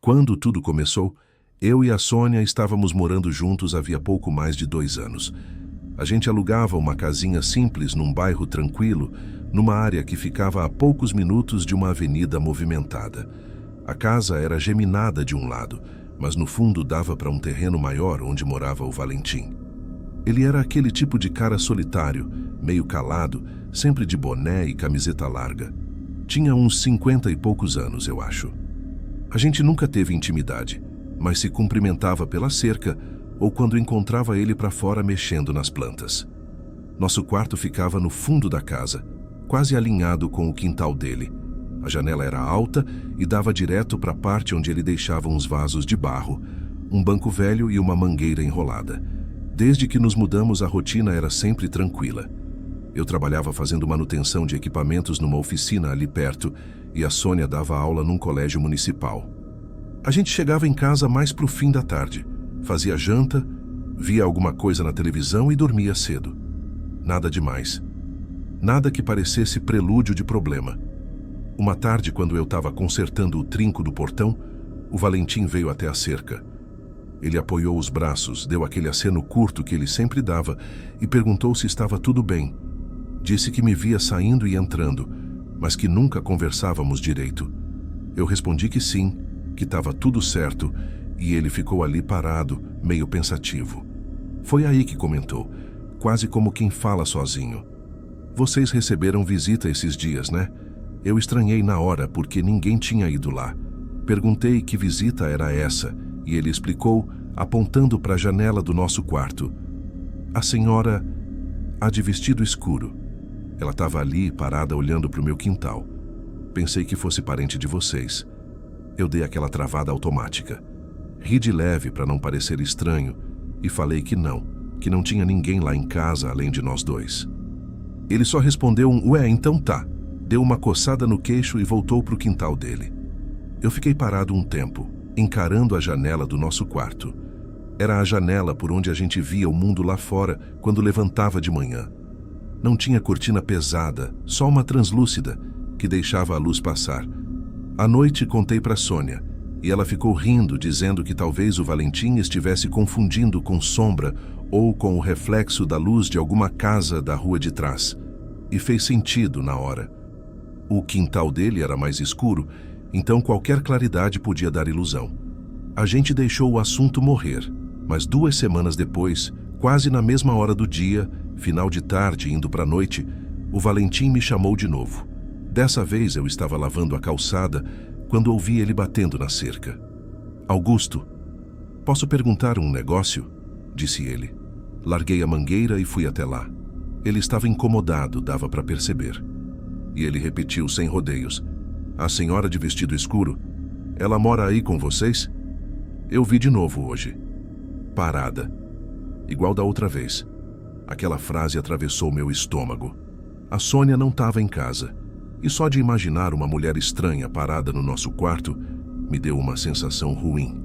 Quando tudo começou, eu e a Sônia estávamos morando juntos havia pouco mais de 2 anos. A gente alugava uma casinha simples num bairro tranquilo, numa área que ficava a poucos minutos de uma avenida movimentada. A casa era geminada de um lado, mas no fundo dava para um terreno maior onde morava o Valentim. Ele era aquele tipo de cara solitário, meio calado, sempre de boné e camiseta larga. Tinha uns 50 e poucos anos, eu acho. A gente nunca teve intimidade, mas se cumprimentava pela cerca ou quando encontrava ele para fora mexendo nas plantas. Nosso quarto ficava no fundo da casa, quase alinhado com o quintal dele. A janela era alta e dava direto para a parte onde ele deixava uns vasos de barro, um banco velho e uma mangueira enrolada. Desde que nos mudamos, a rotina era sempre tranquila. Eu trabalhava fazendo manutenção de equipamentos numa oficina ali perto e a Sônia dava aula num colégio municipal. A gente chegava em casa mais pro fim da tarde, fazia janta, via alguma coisa na televisão e dormia cedo. Nada demais. Nada que parecesse prelúdio de problema. Uma tarde, quando eu estava consertando o trinco do portão, o Valentim veio até a cerca. Ele apoiou os braços, deu aquele aceno curto que ele sempre dava e perguntou se estava tudo bem. Disse que me via saindo e entrando, mas que nunca conversávamos direito. Eu respondi que sim, que estava tudo certo, e ele ficou ali parado, meio pensativo. Foi aí que comentou, quase como quem fala sozinho. Vocês receberam visita esses dias, né? Eu estranhei na hora porque ninguém tinha ido lá. Perguntei que visita era essa, e ele explicou, apontando para a janela do nosso quarto. A senhora há de vestido escuro. Ela estava ali, parada, olhando para o meu quintal. Pensei que fosse parente de vocês. Eu dei aquela travada automática. Ri de leve para não parecer estranho e falei que não tinha ninguém lá em casa além de nós dois. Ele só respondeu ué, então tá. Deu uma coçada no queixo e voltou para o quintal dele. Eu fiquei parado um tempo, encarando a janela do nosso quarto. Era a janela por onde a gente via o mundo lá fora quando levantava de manhã. Não tinha cortina pesada, só uma translúcida, que deixava a luz passar. À noite contei para Sônia, e ela ficou rindo, dizendo que talvez o Valentim estivesse confundindo com sombra ou com o reflexo da luz de alguma casa da rua de trás. E fez sentido na hora. O quintal dele era mais escuro, então qualquer claridade podia dar ilusão. A gente deixou o assunto morrer, mas 2 semanas depois, quase na mesma hora do dia, final de tarde indo para a noite, o Valentim me chamou de novo. Dessa vez eu estava lavando a calçada quando ouvi ele batendo na cerca. Augusto, posso perguntar um negócio? Disse ele. Larguei a mangueira e fui até lá. Ele estava incomodado, dava para perceber. E ele repetiu sem rodeios. A senhora de vestido escuro, ela mora aí com vocês? Eu vi de novo hoje. Parada. Igual da outra vez. Aquela frase atravessou meu estômago. A Sônia não estava em casa. E só de imaginar uma mulher estranha parada no nosso quarto, me deu uma sensação ruim.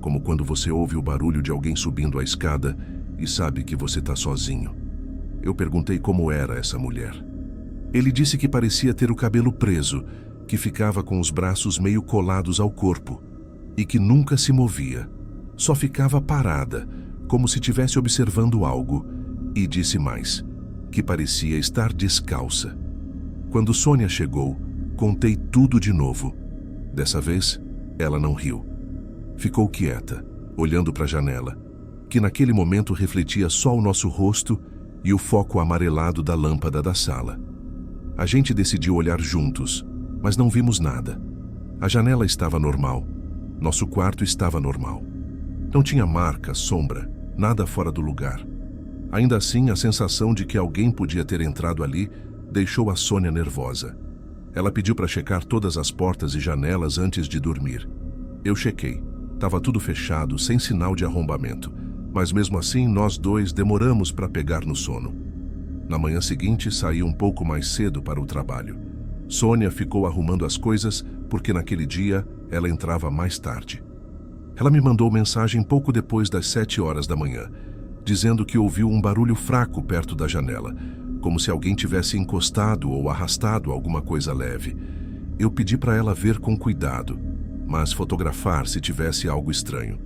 Como quando você ouve o barulho de alguém subindo a escada e sabe que você está sozinho. Eu perguntei como era essa mulher. Ele disse que parecia ter o cabelo preso, que ficava com os braços meio colados ao corpo e que nunca se movia. Só ficava parada, como se estivesse observando algo, e disse mais, que parecia estar descalça. Quando Sônia chegou, contei tudo de novo. Dessa vez, ela não riu. Ficou quieta, olhando para a janela, que naquele momento refletia só o nosso rosto e o foco amarelado da lâmpada da sala. A gente decidiu olhar juntos, mas não vimos nada. A janela estava normal. Nosso quarto estava normal. Não tinha marca, sombra, nada fora do lugar. Ainda assim, a sensação de que alguém podia ter entrado ali deixou a Sônia nervosa. Ela pediu para checar todas as portas e janelas antes de dormir. Eu chequei. Estava tudo fechado, sem sinal de arrombamento. Mas mesmo assim, nós dois demoramos para pegar no sono. Na manhã seguinte, saí um pouco mais cedo para o trabalho. Sônia ficou arrumando as coisas porque naquele dia ela entrava mais tarde. Ela me mandou mensagem pouco depois das 7 horas da manhã, dizendo que ouviu um barulho fraco perto da janela, como se alguém tivesse encostado ou arrastado alguma coisa leve. Eu pedi para ela ver com cuidado, mas fotografar se tivesse algo estranho.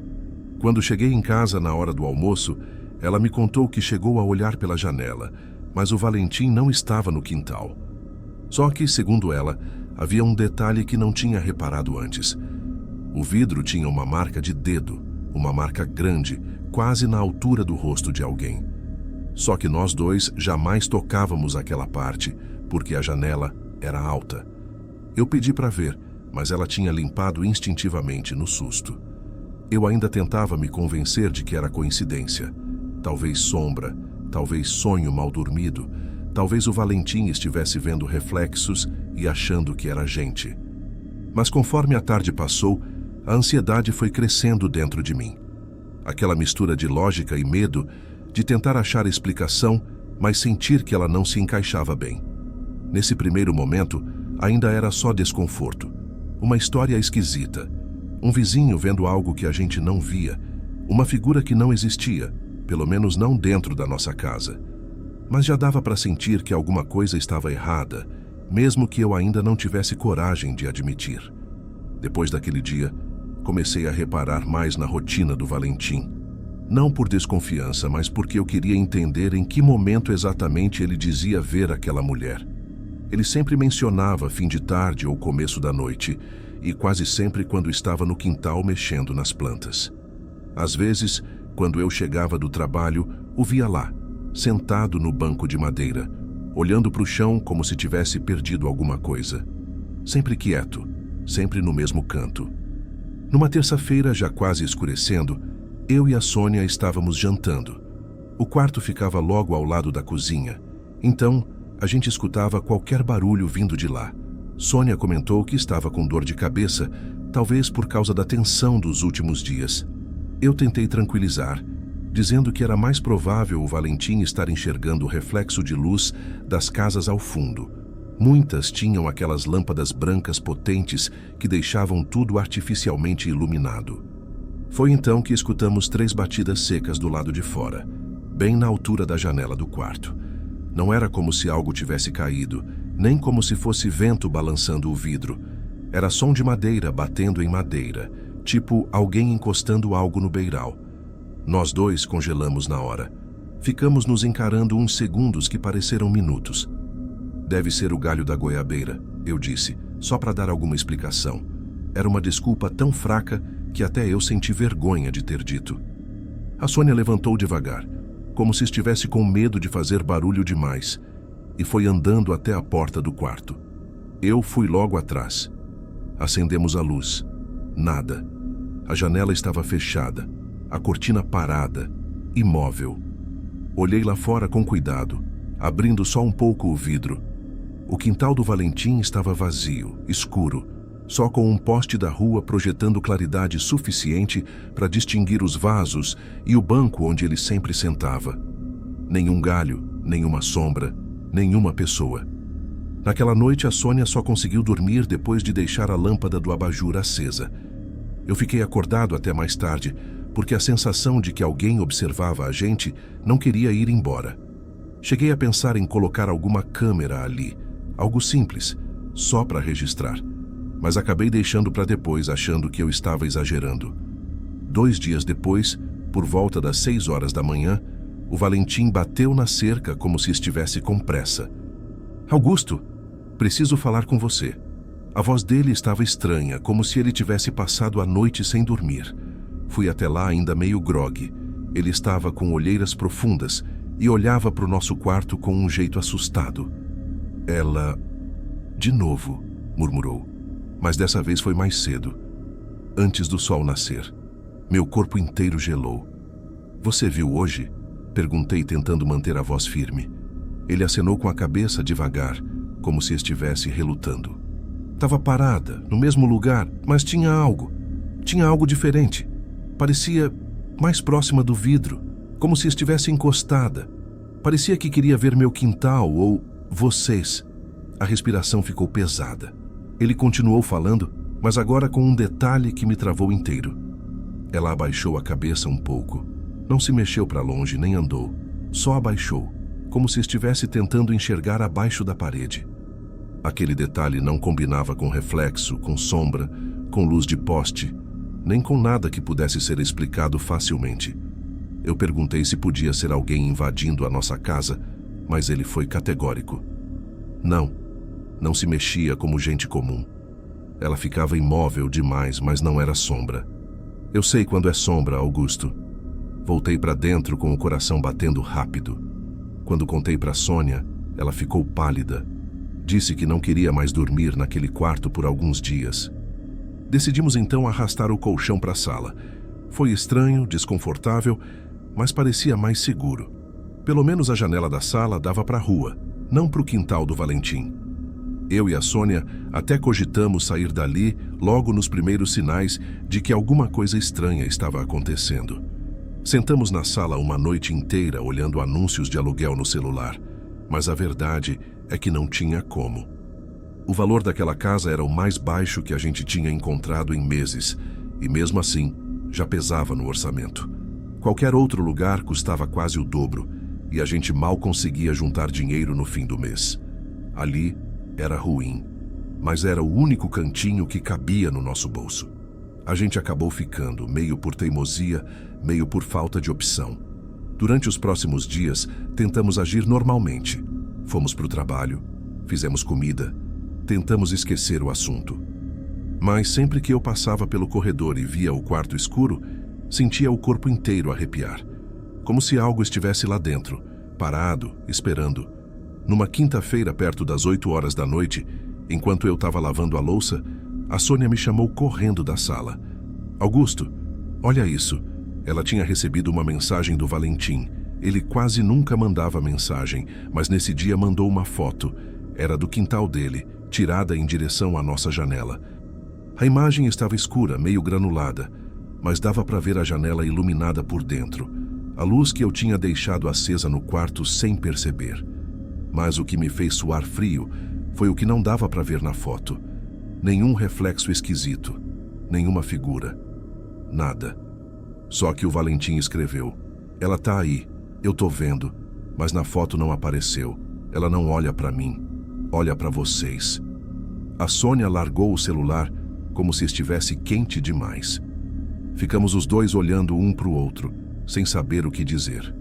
Quando cheguei em casa na hora do almoço, ela me contou que chegou a olhar pela janela, mas o Valentim não estava no quintal. Só que, segundo ela, havia um detalhe que não tinha reparado antes. O vidro tinha uma marca de dedo, uma marca grande, quase na altura do rosto de alguém. Só que nós dois jamais tocávamos aquela parte, porque a janela era alta. Eu pedi para ver, mas ela tinha limpado instintivamente no susto. Eu ainda tentava me convencer de que era coincidência. Talvez sombra, talvez sonho mal dormido, talvez o Valentim estivesse vendo reflexos e achando que era gente. Mas conforme a tarde passou, a ansiedade foi crescendo dentro de mim. Aquela mistura de lógica e medo, de tentar achar explicação, mas sentir que ela não se encaixava bem. Nesse primeiro momento, ainda era só desconforto. Uma história esquisita. Um vizinho vendo algo que a gente não via. Uma figura que não existia, pelo menos não dentro da nossa casa. Mas já dava para sentir que alguma coisa estava errada, mesmo que eu ainda não tivesse coragem de admitir. Depois daquele dia, comecei a reparar mais na rotina do Valentim. Não por desconfiança, mas porque eu queria entender em que momento exatamente ele dizia ver aquela mulher. Ele sempre mencionava fim de tarde ou começo da noite, e quase sempre quando estava no quintal mexendo nas plantas. Às vezes, quando eu chegava do trabalho, o via lá, sentado no banco de madeira, olhando para o chão como se tivesse perdido alguma coisa. Sempre quieto, sempre no mesmo canto. Numa terça-feira, já quase escurecendo, eu e a Sônia estávamos jantando. O quarto ficava logo ao lado da cozinha, então a gente escutava qualquer barulho vindo de lá. Sônia comentou que estava com dor de cabeça, talvez por causa da tensão dos últimos dias. Eu tentei tranquilizar, dizendo que era mais provável o Valentim estar enxergando o reflexo de luz das casas ao fundo. Muitas tinham aquelas lâmpadas brancas potentes que deixavam tudo artificialmente iluminado. Foi então que escutamos 3 batidas secas do lado de fora, bem na altura da janela do quarto. Não era como se algo tivesse caído, nem como se fosse vento balançando o vidro. Era som de madeira batendo em madeira, tipo alguém encostando algo no beiral. Nós dois congelamos na hora. Ficamos nos encarando uns segundos que pareceram minutos. Deve ser o galho da goiabeira, eu disse, só para dar alguma explicação. Era uma desculpa tão fraca que até eu senti vergonha de ter dito. A Sônia levantou devagar, como se estivesse com medo de fazer barulho demais, e foi andando até a porta do quarto. Eu fui logo atrás. Acendemos a luz. Nada. A janela estava fechada, a cortina parada, imóvel. Olhei lá fora com cuidado, abrindo só um pouco o vidro. O quintal do Valentim estava vazio, escuro, só com um poste da rua projetando claridade suficiente para distinguir os vasos e o banco onde ele sempre sentava. Nenhum galho, nenhuma sombra, nenhuma pessoa. Naquela noite, a Sônia só conseguiu dormir depois de deixar a lâmpada do abajur acesa. Eu fiquei acordado até mais tarde, porque a sensação de que alguém observava a gente não queria ir embora. Cheguei a pensar em colocar alguma câmera ali, algo simples, só para registrar. Mas acabei deixando para depois, achando que eu estava exagerando. 2 dias depois, por volta das 6 horas da manhã, o Valentim bateu na cerca como se estivesse com pressa. "Augusto, preciso falar com você." A voz dele estava estranha, como se ele tivesse passado a noite sem dormir. Fui até lá ainda meio grogue. Ele estava com olheiras profundas e olhava para o nosso quarto com um jeito assustado. Ela... "De novo", murmurou. Mas dessa vez foi mais cedo, antes do sol nascer. Meu corpo inteiro gelou. "Você viu hoje?" Perguntei, tentando manter a voz firme. Ele acenou com a cabeça devagar, como se estivesse relutando. Estava parada, no mesmo lugar, mas tinha algo. Tinha algo diferente. Parecia mais próxima do vidro, como se estivesse encostada. Parecia que queria ver meu quintal ou vocês. A respiração ficou pesada. Ele continuou falando, mas agora com um detalhe que me travou inteiro. Ela abaixou a cabeça um pouco. Não se mexeu para longe, nem andou. Só abaixou, como se estivesse tentando enxergar abaixo da parede. Aquele detalhe não combinava com reflexo, com sombra, com luz de poste, nem com nada que pudesse ser explicado facilmente. Eu perguntei se podia ser alguém invadindo a nossa casa, mas ele foi categórico. Não se mexia como gente comum. Ela ficava imóvel demais, mas não era sombra. Eu sei quando é sombra, Augusto. Voltei para dentro com o coração batendo rápido. Quando contei para Sônia, ela ficou pálida. Disse que não queria mais dormir naquele quarto por alguns dias. Decidimos então arrastar o colchão para a sala. Foi estranho, desconfortável, mas parecia mais seguro. Pelo menos a janela da sala dava para a rua, não para o quintal do Valentim. Eu e a Sônia até cogitamos sair dali logo nos primeiros sinais de que alguma coisa estranha estava acontecendo. Sentamos na sala uma noite inteira olhando anúncios de aluguel no celular, mas a verdade é que não tinha como. O valor daquela casa era o mais baixo que a gente tinha encontrado em meses, e mesmo assim, já pesava no orçamento. Qualquer outro lugar custava quase o dobro, e a gente mal conseguia juntar dinheiro no fim do mês. Ali era ruim, mas era o único cantinho que cabia no nosso bolso. A gente acabou ficando, meio por teimosia, meio por falta de opção. Durante os próximos dias, tentamos agir normalmente. Fomos para o trabalho, fizemos comida, tentamos esquecer o assunto. Mas sempre que eu passava pelo corredor e via o quarto escuro, sentia o corpo inteiro arrepiar, como se algo estivesse lá dentro, parado, esperando. Numa quinta-feira, perto das 8 horas da noite, enquanto eu estava lavando a louça, a Sônia me chamou correndo da sala. Augusto, olha isso. Ela tinha recebido uma mensagem do Valentim. Ele quase nunca mandava mensagem, mas nesse dia mandou uma foto. Era do quintal dele, tirada em direção à nossa janela. A imagem estava escura, meio granulada, mas dava para ver a janela iluminada por dentro. A luz que eu tinha deixado acesa no quarto sem perceber. Mas o que me fez suar frio foi o que não dava para ver na foto. Nenhum reflexo esquisito, nenhuma figura, nada. Só que o Valentim escreveu: "Ela tá aí, eu tô vendo, mas na foto não apareceu. Ela não olha para mim, olha para vocês." A Sônia largou o celular como se estivesse quente demais. Ficamos os dois olhando um para o outro, sem saber o que dizer.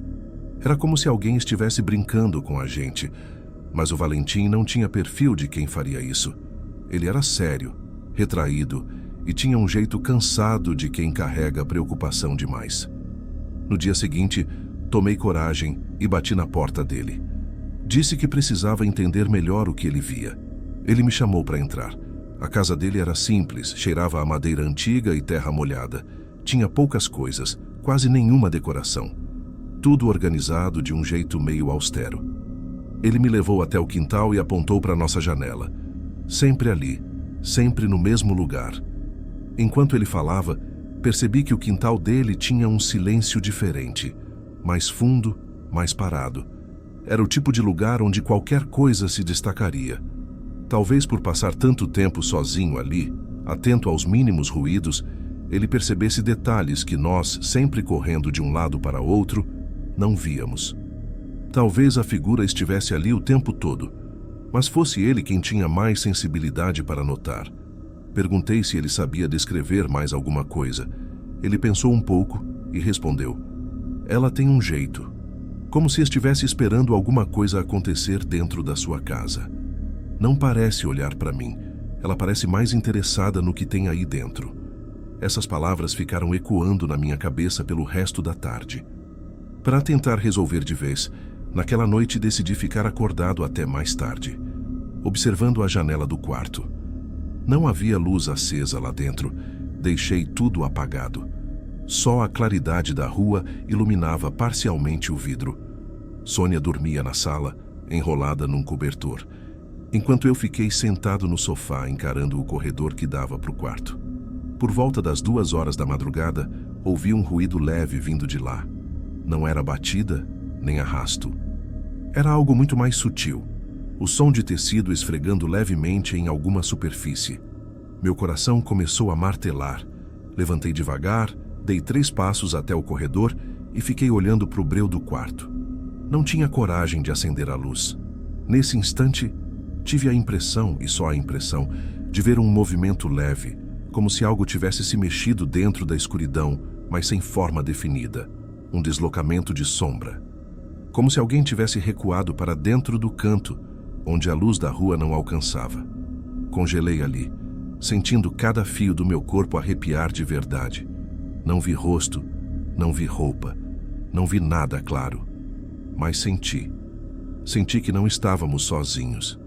Era como se alguém estivesse brincando com a gente, mas o Valentim não tinha perfil de quem faria isso. Ele era sério, retraído e tinha um jeito cansado de quem carrega preocupação demais. No dia seguinte, tomei coragem e bati na porta dele. Disse que precisava entender melhor o que ele via. Ele me chamou para entrar. A casa dele era simples, cheirava a madeira antiga e terra molhada. Tinha poucas coisas, quase nenhuma decoração. Tudo organizado de um jeito meio austero. Ele me levou até o quintal e apontou para nossa janela. Sempre ali, sempre no mesmo lugar. Enquanto ele falava, percebi que o quintal dele tinha um silêncio diferente, mais fundo, mais parado. Era o tipo de lugar onde qualquer coisa se destacaria. Talvez por passar tanto tempo sozinho ali, atento aos mínimos ruídos, ele percebesse detalhes que nós, sempre correndo de um lado para outro, não víamos. Talvez a figura estivesse ali o tempo todo, mas fosse ele quem tinha mais sensibilidade para notar. Perguntei se ele sabia descrever mais alguma coisa. Ele pensou um pouco e respondeu: "Ela tem um jeito, como se estivesse esperando alguma coisa acontecer dentro da sua casa. Não parece olhar para mim, ela parece mais interessada no que tem aí dentro." Essas palavras ficaram ecoando na minha cabeça pelo resto da tarde. Para tentar resolver de vez, naquela noite decidi ficar acordado até mais tarde, observando a janela do quarto. Não havia luz acesa lá dentro, deixei tudo apagado. Só a claridade da rua iluminava parcialmente o vidro. Sônia dormia na sala, enrolada num cobertor, enquanto eu fiquei sentado no sofá encarando o corredor que dava para o quarto. Por volta das 2 horas da madrugada, ouvi um ruído leve vindo de lá. Não era batida, nem arrasto. Era algo muito mais sutil. O som de tecido esfregando levemente em alguma superfície. Meu coração começou a martelar. Levantei devagar, dei 3 passos até o corredor e fiquei olhando para o breu do quarto. Não tinha coragem de acender a luz. Nesse instante, tive a impressão, e só a impressão, de ver um movimento leve, como se algo tivesse se mexido dentro da escuridão, mas sem forma definida. Um deslocamento de sombra. Como se alguém tivesse recuado para dentro do canto, onde a luz da rua não alcançava. Congelei ali, sentindo cada fio do meu corpo arrepiar de verdade. Não vi rosto, não vi roupa, não vi nada claro. Mas senti. Senti que não estávamos sozinhos.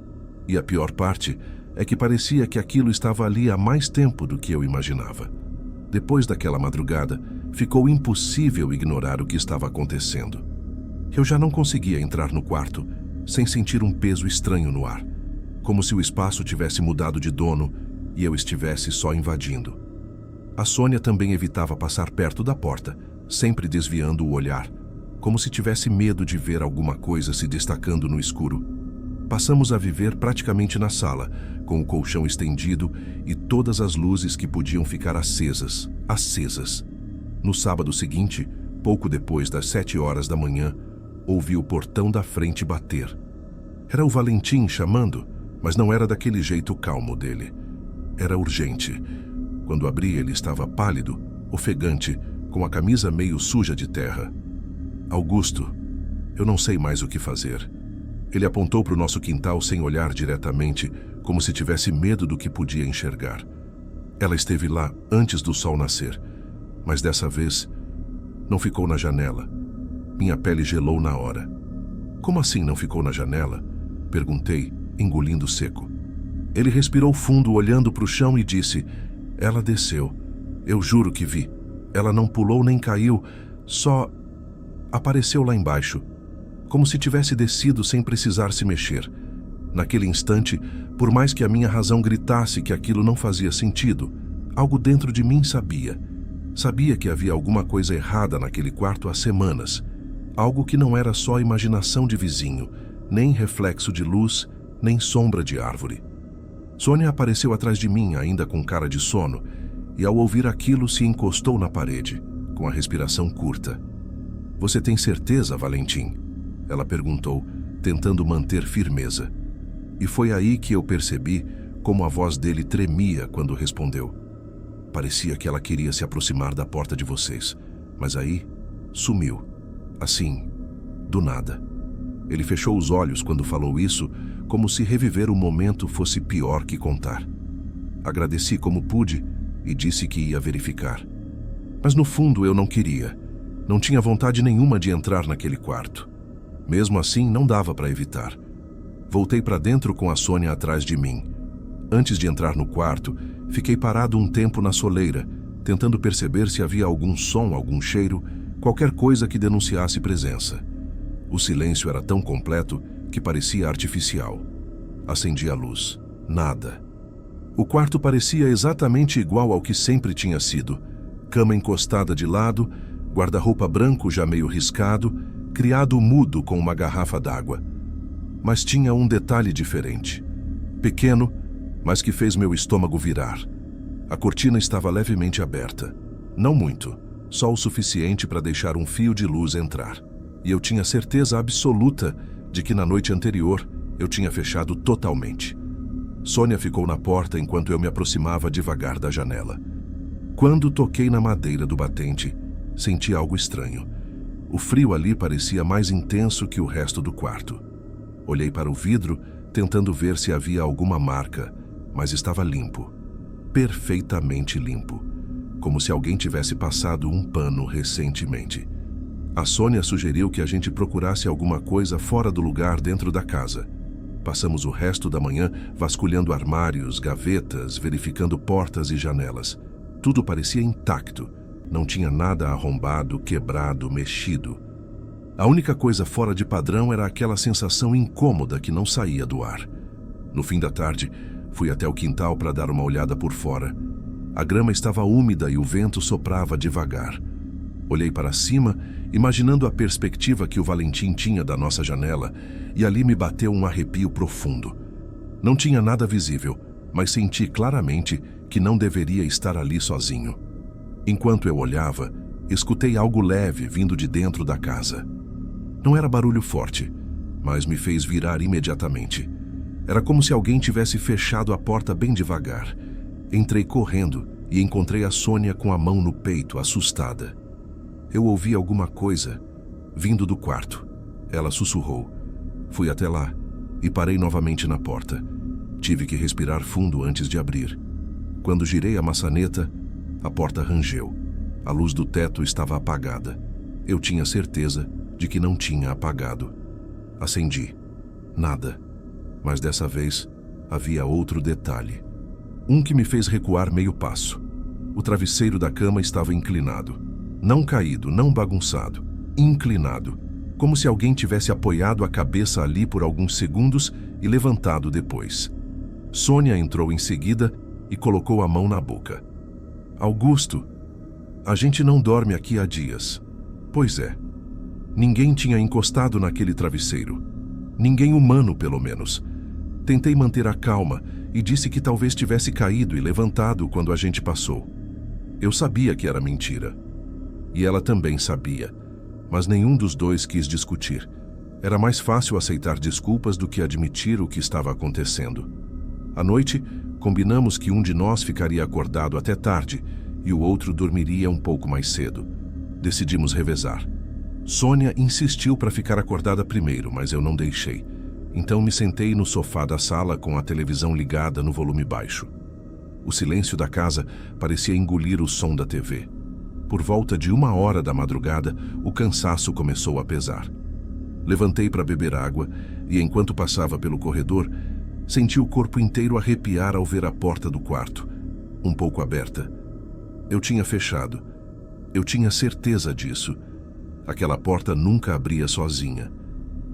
E a pior parte é que parecia que aquilo estava ali há mais tempo do que eu imaginava. Depois daquela madrugada, ficou impossível ignorar o que estava acontecendo. Eu já não conseguia entrar no quarto sem sentir um peso estranho no ar, como se o espaço tivesse mudado de dono e eu estivesse só invadindo. A Sônia também evitava passar perto da porta, sempre desviando o olhar, como se tivesse medo de ver alguma coisa se destacando no escuro. Passamos a viver praticamente na sala, com o colchão estendido e todas as luzes que podiam ficar acesas. No sábado seguinte, pouco depois das 7 horas da manhã, ouvi o portão da frente bater. Era o Valentim chamando, mas não era daquele jeito calmo dele. Era urgente. Quando abri, ele estava pálido, ofegante, com a camisa meio suja de terra. Augusto, eu não sei mais o que fazer. Ele apontou para o nosso quintal sem olhar diretamente, como se tivesse medo do que podia enxergar. Ela esteve lá antes do sol nascer, mas dessa vez não ficou na janela. Minha pele gelou na hora. Como assim não ficou na janela? Perguntei, engolindo seco. Ele respirou fundo, olhando para o chão e disse: ela desceu. Eu juro que vi. Ela não pulou nem caiu, só apareceu lá embaixo, como se tivesse descido sem precisar se mexer. Naquele instante, por mais que a minha razão gritasse que aquilo não fazia sentido, algo dentro de mim sabia. Sabia que havia alguma coisa errada naquele quarto há semanas. Algo que não era só imaginação de vizinho, nem reflexo de luz, nem sombra de árvore. Sônia apareceu atrás de mim, ainda com cara de sono, e ao ouvir aquilo se encostou na parede, com a respiração curta. Você tem certeza, Valentim? Ela perguntou, tentando manter firmeza. E foi aí que eu percebi como a voz dele tremia quando respondeu. Parecia que ela queria se aproximar da porta de vocês, mas aí sumiu. Assim, do nada. Ele fechou os olhos quando falou isso, como se reviver o momento fosse pior que contar. Agradeci como pude e disse que ia verificar. Mas no fundo eu não queria. Não tinha vontade nenhuma de entrar naquele quarto. Mesmo assim, não dava para evitar. Voltei para dentro com a Sônia atrás de mim. Antes de entrar no quarto, fiquei parado um tempo na soleira, tentando perceber se havia algum som, algum cheiro, qualquer coisa que denunciasse presença. O silêncio era tão completo que parecia artificial. Acendi a luz. Nada. O quarto parecia exatamente igual ao que sempre tinha sido. Cama encostada de lado, guarda-roupa branco já meio riscado, criado mudo com uma garrafa d'água. Mas tinha um detalhe diferente. Pequeno, mas que fez meu estômago virar. A cortina estava levemente aberta. Não muito, só o suficiente para deixar um fio de luz entrar. E eu tinha certeza absoluta de que na noite anterior eu tinha fechado totalmente. Sônia ficou na porta enquanto eu me aproximava devagar da janela. Quando toquei na madeira do batente, senti algo estranho. O frio ali parecia mais intenso que o resto do quarto. Olhei para o vidro, tentando ver se havia alguma marca, mas estava limpo. Perfeitamente limpo. Como se alguém tivesse passado um pano recentemente. A Sônia sugeriu que a gente procurasse alguma coisa fora do lugar dentro da casa. Passamos o resto da manhã vasculhando armários, gavetas, verificando portas e janelas. Tudo parecia intacto. Não tinha nada arrombado, quebrado, mexido. A única coisa fora de padrão era aquela sensação incômoda que não saía do ar. No fim da tarde, fui até o quintal para dar uma olhada por fora. A grama estava úmida e o vento soprava devagar. Olhei para cima, imaginando a perspectiva que o Valentim tinha da nossa janela, e ali me bateu um arrepio profundo. Não tinha nada visível, mas senti claramente que não deveria estar ali sozinho. Enquanto eu olhava, escutei algo leve vindo de dentro da casa. Não era barulho forte, mas me fez virar imediatamente. Era como se alguém tivesse fechado a porta bem devagar. Entrei correndo e encontrei a Sônia com a mão no peito, assustada. Eu ouvi alguma coisa vindo do quarto. Ela sussurrou. Fui até lá e parei novamente na porta. Tive que respirar fundo antes de abrir. Quando girei a maçaneta, a porta rangeu. A luz do teto estava apagada. Eu tinha certeza de que não tinha apagado. Acendi. Nada. Mas dessa vez havia outro detalhe. Um que me fez recuar meio passo. O travesseiro da cama estava inclinado. Não caído, não bagunçado. Inclinado. Como se alguém tivesse apoiado a cabeça ali por alguns segundos e levantado depois. Sônia entrou em seguida e colocou a mão na boca. Augusto, a gente não dorme aqui há dias. Pois é. Ninguém tinha encostado naquele travesseiro. Ninguém humano, pelo menos. Tentei manter a calma e disse que talvez tivesse caído e levantado quando a gente passou. Eu sabia que era mentira. E ela também sabia. Mas nenhum dos dois quis discutir. Era mais fácil aceitar desculpas do que admitir o que estava acontecendo. À noite, combinamos que um de nós ficaria acordado até tarde e o outro dormiria um pouco mais cedo. Decidimos revezar. Sônia insistiu para ficar acordada primeiro, mas eu não deixei. Então me sentei no sofá da sala com a televisão ligada no volume baixo. O silêncio da casa parecia engolir o som da TV. Por volta de 1h da madrugada, o cansaço começou a pesar. Levantei para beber água e, enquanto passava pelo corredor, senti o corpo inteiro arrepiar ao ver a porta do quarto, um pouco aberta. Eu tinha fechado. Eu tinha certeza disso. Aquela porta nunca abria sozinha.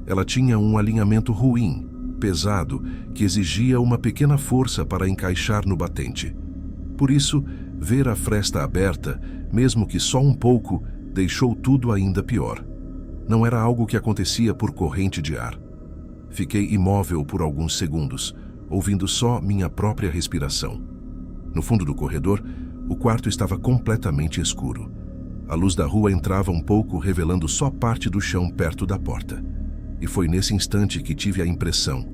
Ela tinha um alinhamento ruim, pesado, que exigia uma pequena força para encaixar no batente. Por isso, ver a fresta aberta, mesmo que só um pouco, deixou tudo ainda pior. Não era algo que acontecia por corrente de ar. Fiquei imóvel por alguns segundos, ouvindo só minha própria respiração. No fundo do corredor, o quarto estava completamente escuro. A luz da rua entrava um pouco, revelando só parte do chão perto da porta. E foi nesse instante que tive a impressão,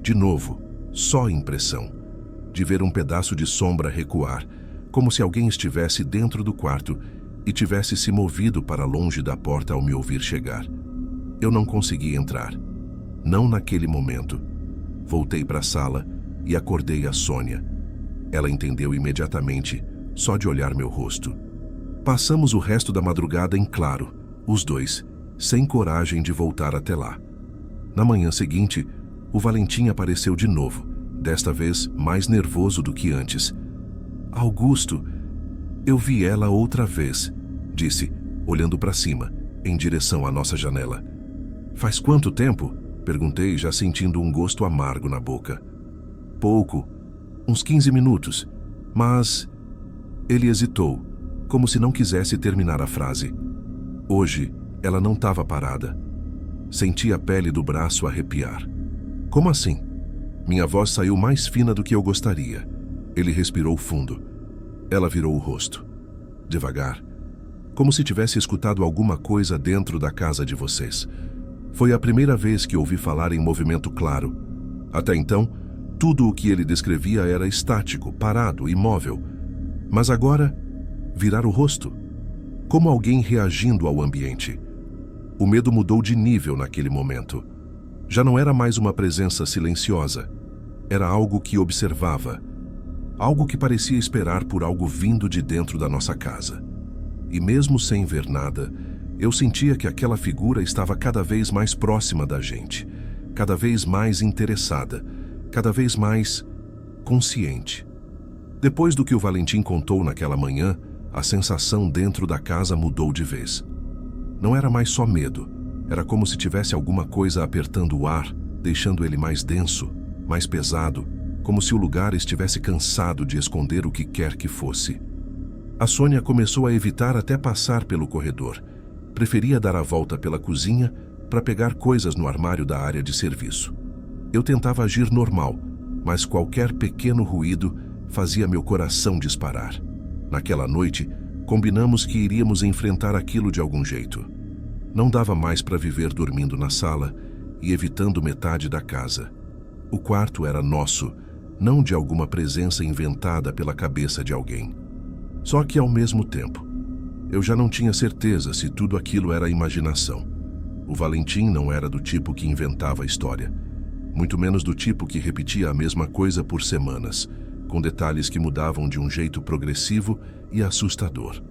de novo, só impressão, de ver um pedaço de sombra recuar, como se alguém estivesse dentro do quarto e tivesse se movido para longe da porta ao me ouvir chegar. Eu não consegui entrar. Não naquele momento. Voltei para a sala e acordei a Sônia. Ela entendeu imediatamente, só de olhar meu rosto. Passamos o resto da madrugada em claro, os dois, sem coragem de voltar até lá. Na manhã seguinte, o Valentim apareceu de novo, desta vez mais nervoso do que antes. Augusto, eu vi ela outra vez, disse, olhando para cima, em direção à nossa janela. Faz quanto tempo? Perguntei, já sentindo um gosto amargo na boca. Pouco, uns 15 minutos, mas... Ele hesitou, como se não quisesse terminar a frase. Hoje, ela não estava parada. Senti a pele do braço arrepiar. Como assim? Minha voz saiu mais fina do que eu gostaria. Ele respirou fundo. Ela virou o rosto. Devagar. Como se tivesse escutado alguma coisa dentro da casa de vocês. Foi a primeira vez que ouvi falar em movimento claro. Até então, tudo o que ele descrevia era estático, parado, imóvel. Mas agora, virar o rosto. Como alguém reagindo ao ambiente. O medo mudou de nível naquele momento. Já não era mais uma presença silenciosa. Era algo que observava. Algo que parecia esperar por algo vindo de dentro da nossa casa. E mesmo sem ver nada, eu sentia que aquela figura estava cada vez mais próxima da gente, cada vez mais interessada, cada vez mais consciente. Depois do que o Valentim contou naquela manhã, a sensação dentro da casa mudou de vez. Não era mais só medo, era como se tivesse alguma coisa apertando o ar, deixando ele mais denso, mais pesado, como se o lugar estivesse cansado de esconder o que quer que fosse. A Sônia começou a evitar até passar pelo corredor. Preferia dar a volta pela cozinha para pegar coisas no armário da área de serviço. Eu tentava agir normal, mas qualquer pequeno ruído fazia meu coração disparar. Naquela noite, combinamos que iríamos enfrentar aquilo de algum jeito. Não dava mais para viver dormindo na sala e evitando metade da casa. O quarto era nosso, não de alguma presença inventada pela cabeça de alguém. Só que, ao mesmo tempo, eu já não tinha certeza se tudo aquilo era imaginação. O Valentim não era do tipo que inventava a história, muito menos do tipo que repetia a mesma coisa por semanas, com detalhes que mudavam de um jeito progressivo e assustador.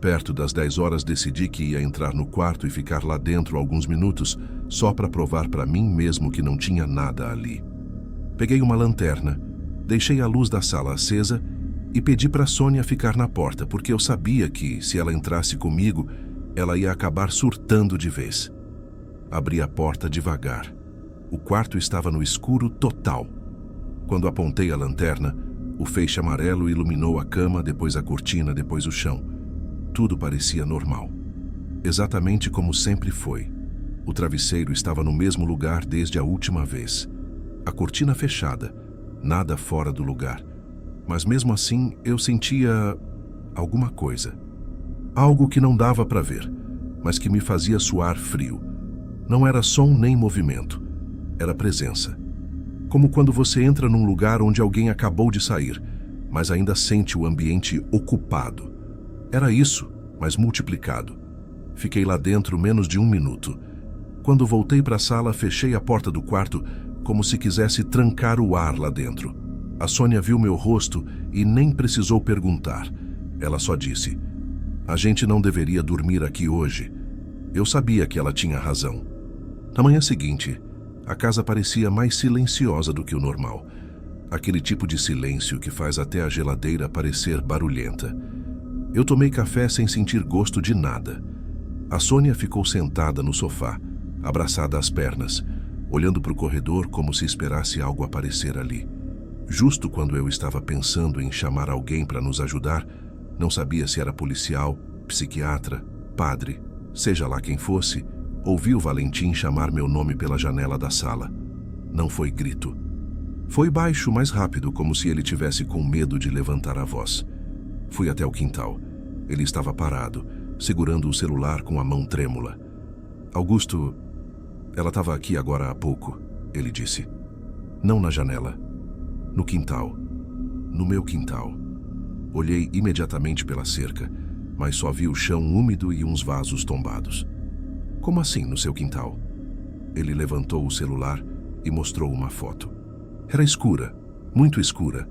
Perto das 10 horas decidi que ia entrar no quarto e ficar lá dentro alguns minutos, só para provar para mim mesmo que não tinha nada ali. Peguei uma lanterna, deixei a luz da sala acesa e pedi para Sônia ficar na porta, porque eu sabia que, se ela entrasse comigo, ela ia acabar surtando de vez. Abri a porta devagar. O quarto estava no escuro total. Quando apontei a lanterna, o feixe amarelo iluminou a cama, depois a cortina, depois o chão. Tudo parecia normal. Exatamente como sempre foi. O travesseiro estava no mesmo lugar desde a última vez. A cortina fechada, nada fora do lugar. Mas mesmo assim eu sentia alguma coisa. Algo que não dava para ver, mas que me fazia suar frio. Não era som nem movimento. Era presença. Como quando você entra num lugar onde alguém acabou de sair, mas ainda sente o ambiente ocupado. Era isso, mas multiplicado. Fiquei lá dentro menos de 1 minuto. Quando voltei para a sala, fechei a porta do quarto como se quisesse trancar o ar lá dentro. A Sônia viu meu rosto e nem precisou perguntar. Ela só disse: "A gente não deveria dormir aqui hoje." Eu sabia que ela tinha razão. Na manhã seguinte, a casa parecia mais silenciosa do que o normal. Aquele tipo de silêncio que faz até a geladeira parecer barulhenta. Eu tomei café sem sentir gosto de nada. A Sônia ficou sentada no sofá, abraçada às pernas, olhando para o corredor como se esperasse algo aparecer ali. Justo quando eu estava pensando em chamar alguém para nos ajudar, não sabia se era policial, psiquiatra, padre, seja lá quem fosse, ouvi o Valentim chamar meu nome pela janela da sala. Não foi grito. Foi baixo, mas rápido, como se ele tivesse com medo de levantar a voz. Fui até o quintal. Ele estava parado, segurando o celular com a mão trêmula. "Augusto, ela estava aqui agora há pouco", ele disse. "Não na janela. No quintal. No meu quintal." Olhei imediatamente pela cerca, mas só vi o chão úmido e uns vasos tombados. "Como assim no seu quintal?" Ele levantou o celular e mostrou uma foto. Era escura, muito escura,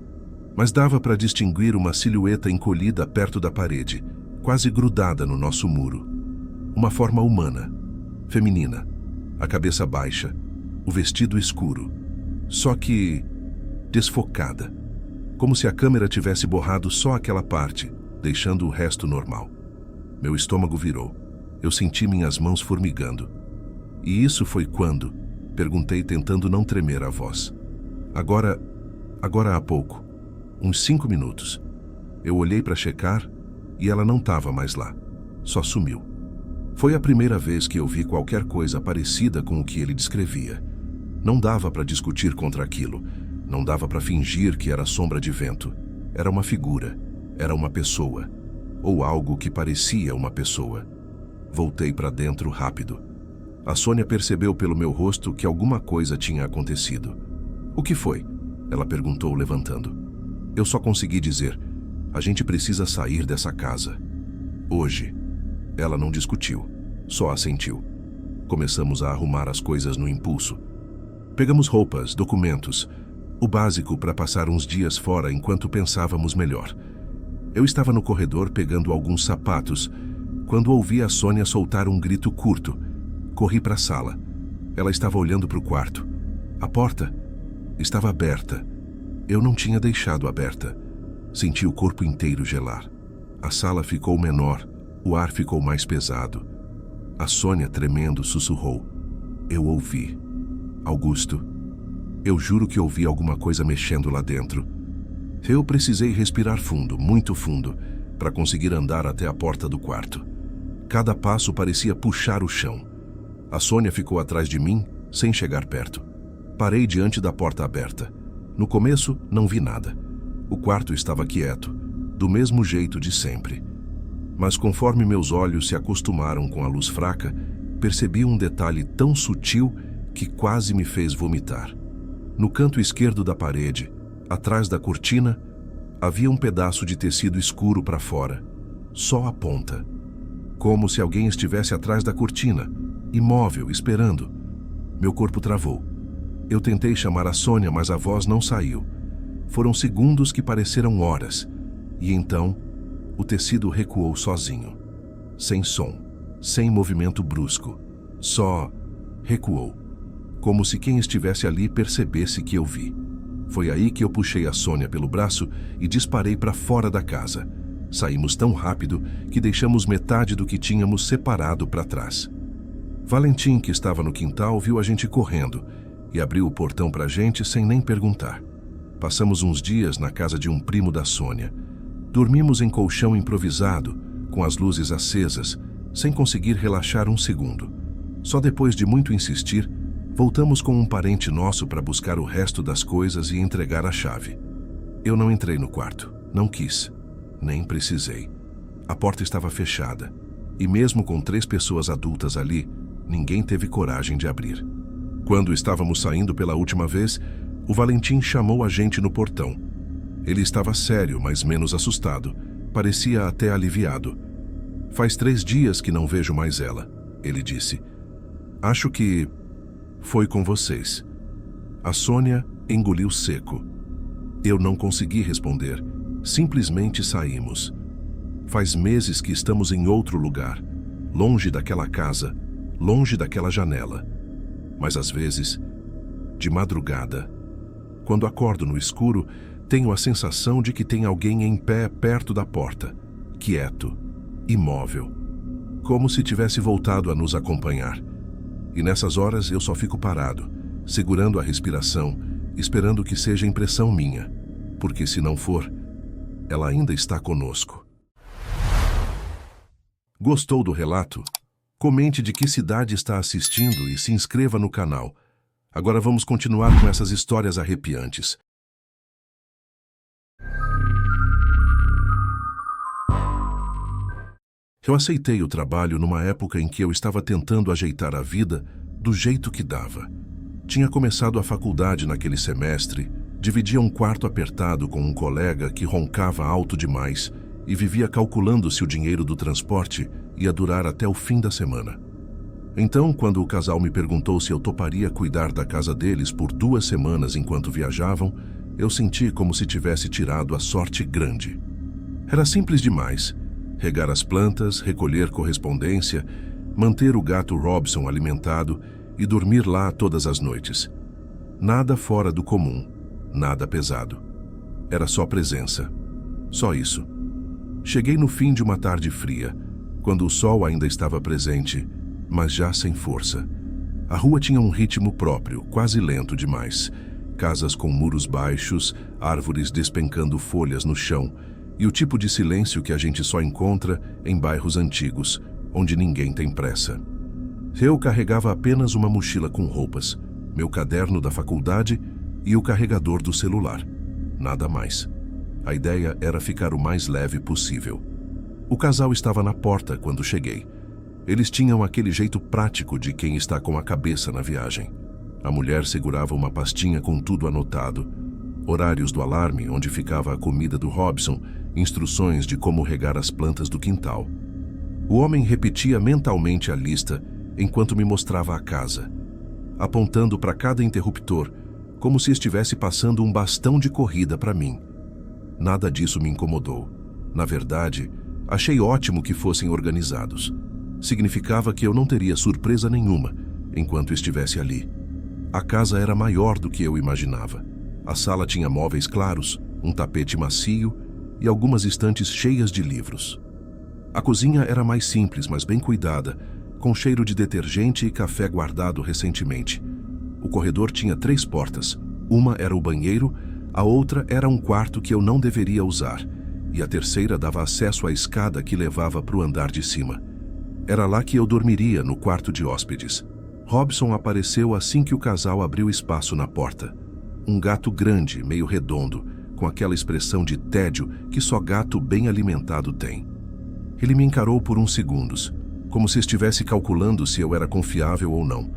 mas dava para distinguir uma silhueta encolhida perto da parede, quase grudada no nosso muro. Uma forma humana, feminina, a cabeça baixa, o vestido escuro, só que desfocada, como se a câmera tivesse borrado só aquela parte, deixando o resto normal. Meu estômago virou. Eu senti minhas mãos formigando. "E isso foi quando?" Perguntei, tentando não tremer a voz. Agora há pouco. Uns 5 minutos. Eu olhei para checar e ela não estava mais lá. Só sumiu. Foi a primeira vez que eu vi qualquer coisa parecida com o que ele descrevia. Não dava para discutir contra aquilo. Não dava para fingir que era sombra de vento. Era uma figura. Era uma pessoa. Ou algo que parecia uma pessoa. Voltei para dentro rápido. A Sônia percebeu pelo meu rosto que alguma coisa tinha acontecido. "O que foi?" ela perguntou, levantando. Eu só consegui dizer: "A gente precisa sair dessa casa. Hoje." Ela não discutiu, só assentiu. Começamos a arrumar as coisas no impulso. Pegamos roupas, documentos, o básico para passar uns dias fora enquanto pensávamos melhor. Eu estava no corredor pegando alguns sapatos, quando ouvi a Sônia soltar um grito curto. Corri para a sala. Ela estava olhando para o quarto. A porta estava aberta. Eu não tinha deixado aberta. Senti o corpo inteiro gelar. A sala ficou menor, o ar ficou mais pesado. A Sônia, tremendo, sussurrou: "Eu ouvi. Augusto, eu juro que ouvi alguma coisa mexendo lá dentro." Eu precisei respirar fundo, muito fundo, para conseguir andar até a porta do quarto. Cada passo parecia puxar o chão. A Sônia ficou atrás de mim, sem chegar perto. Parei diante da porta aberta. No começo, não vi nada. O quarto estava quieto, do mesmo jeito de sempre. Mas conforme meus olhos se acostumaram com a luz fraca, percebi um detalhe tão sutil que quase me fez vomitar. No canto esquerdo da parede, atrás da cortina, Havia um pedaço de tecido escuro para fora, só a ponta. Como se alguém estivesse atrás da cortina, imóvel, esperando. Meu corpo travou. Eu tentei chamar a Sônia, mas a voz não saiu. Foram segundos que pareceram horas. E então, o tecido recuou sozinho. Sem som, sem movimento brusco. Só recuou. Como se quem estivesse ali percebesse que eu vi. Foi aí que eu puxei a Sônia pelo braço e disparei para fora da casa. Saímos tão rápido que deixamos metade do que tínhamos separado para trás. Valentim, que estava no quintal, viu a gente correndo e abriu o portão para a gente sem nem perguntar. Passamos uns dias na casa de um primo da Sônia. Dormimos em colchão improvisado, com as luzes acesas, sem conseguir relaxar um segundo. Só depois de muito insistir, voltamos com um parente nosso para buscar o resto das coisas e entregar a chave. Eu não entrei no quarto, não quis, nem precisei. A porta estava fechada, e mesmo com 3 pessoas adultas ali, ninguém teve coragem de abrir. Quando estávamos saindo pela última vez, o Valentim chamou a gente no portão. Ele estava sério, mas menos assustado. Parecia até aliviado. Faz 3 dias que não vejo mais ela, ele disse. Acho que foi com vocês. A Sônia engoliu seco. Eu não consegui responder. Simplesmente saímos. Faz meses que estamos em outro lugar, longe daquela casa, longe daquela janela. Mas às vezes, de madrugada, quando acordo no escuro, tenho a sensação de que tem alguém em pé perto da porta, quieto, imóvel, como se tivesse voltado a nos acompanhar. E nessas horas eu só fico parado, segurando a respiração, esperando que seja impressão minha, porque se não for, ela ainda está conosco. Gostou do relato? Comente de que cidade está assistindo e se inscreva no canal. Agora vamos continuar com essas histórias arrepiantes. Eu aceitei o trabalho numa época em que eu estava tentando ajeitar a vida do jeito que dava. Tinha começado a faculdade naquele semestre, dividia um quarto apertado com um colega que roncava alto demais e vivia calculando se o dinheiro do transporte ia durar até o fim da semana. Então, quando o casal me perguntou se eu toparia cuidar da casa deles por 2 semanas enquanto viajavam, eu senti como se tivesse tirado a sorte grande. Era simples demais. Regar as plantas, recolher correspondência, manter o gato Robson alimentado e dormir lá todas as noites. Nada fora do comum, nada pesado. Era só presença. Só isso. Cheguei no fim de uma tarde fria, quando o sol ainda estava presente, mas já sem força. A rua tinha um ritmo próprio, quase lento demais. Casas com muros baixos, árvores despencando folhas no chão, e o tipo de silêncio que a gente só encontra em bairros antigos, onde ninguém tem pressa. Eu carregava apenas uma mochila com roupas, meu caderno da faculdade e o carregador do celular. Nada mais. A ideia era ficar o mais leve possível. O casal estava na porta quando cheguei. Eles tinham aquele jeito prático de quem está com a cabeça na viagem. A mulher segurava uma pastinha com tudo anotado. Horários do alarme, onde ficava a comida do Robson, instruções de como regar as plantas do quintal. O homem repetia mentalmente a lista enquanto me mostrava a casa, apontando para cada interruptor, como se estivesse passando um bastão de corrida para mim. Nada disso me incomodou. Na verdade, achei ótimo que fossem organizados. Significava que eu não teria surpresa nenhuma enquanto estivesse ali. A casa era maior do que eu imaginava. A sala tinha móveis claros, um tapete macio e algumas estantes cheias de livros. A cozinha era mais simples, mas bem cuidada, com cheiro de detergente e café guardado recentemente. O corredor tinha 3 portas. Uma era o banheiro, a outra era um quarto que eu não deveria usar, e a terceira dava acesso à escada que levava para o andar de cima. Era lá que eu dormiria, no quarto de hóspedes. Robson apareceu assim que o casal abriu espaço na porta. Um gato grande, meio redondo, com aquela expressão de tédio que só gato bem alimentado tem. Ele me encarou por uns segundos, como se estivesse calculando se eu era confiável ou não,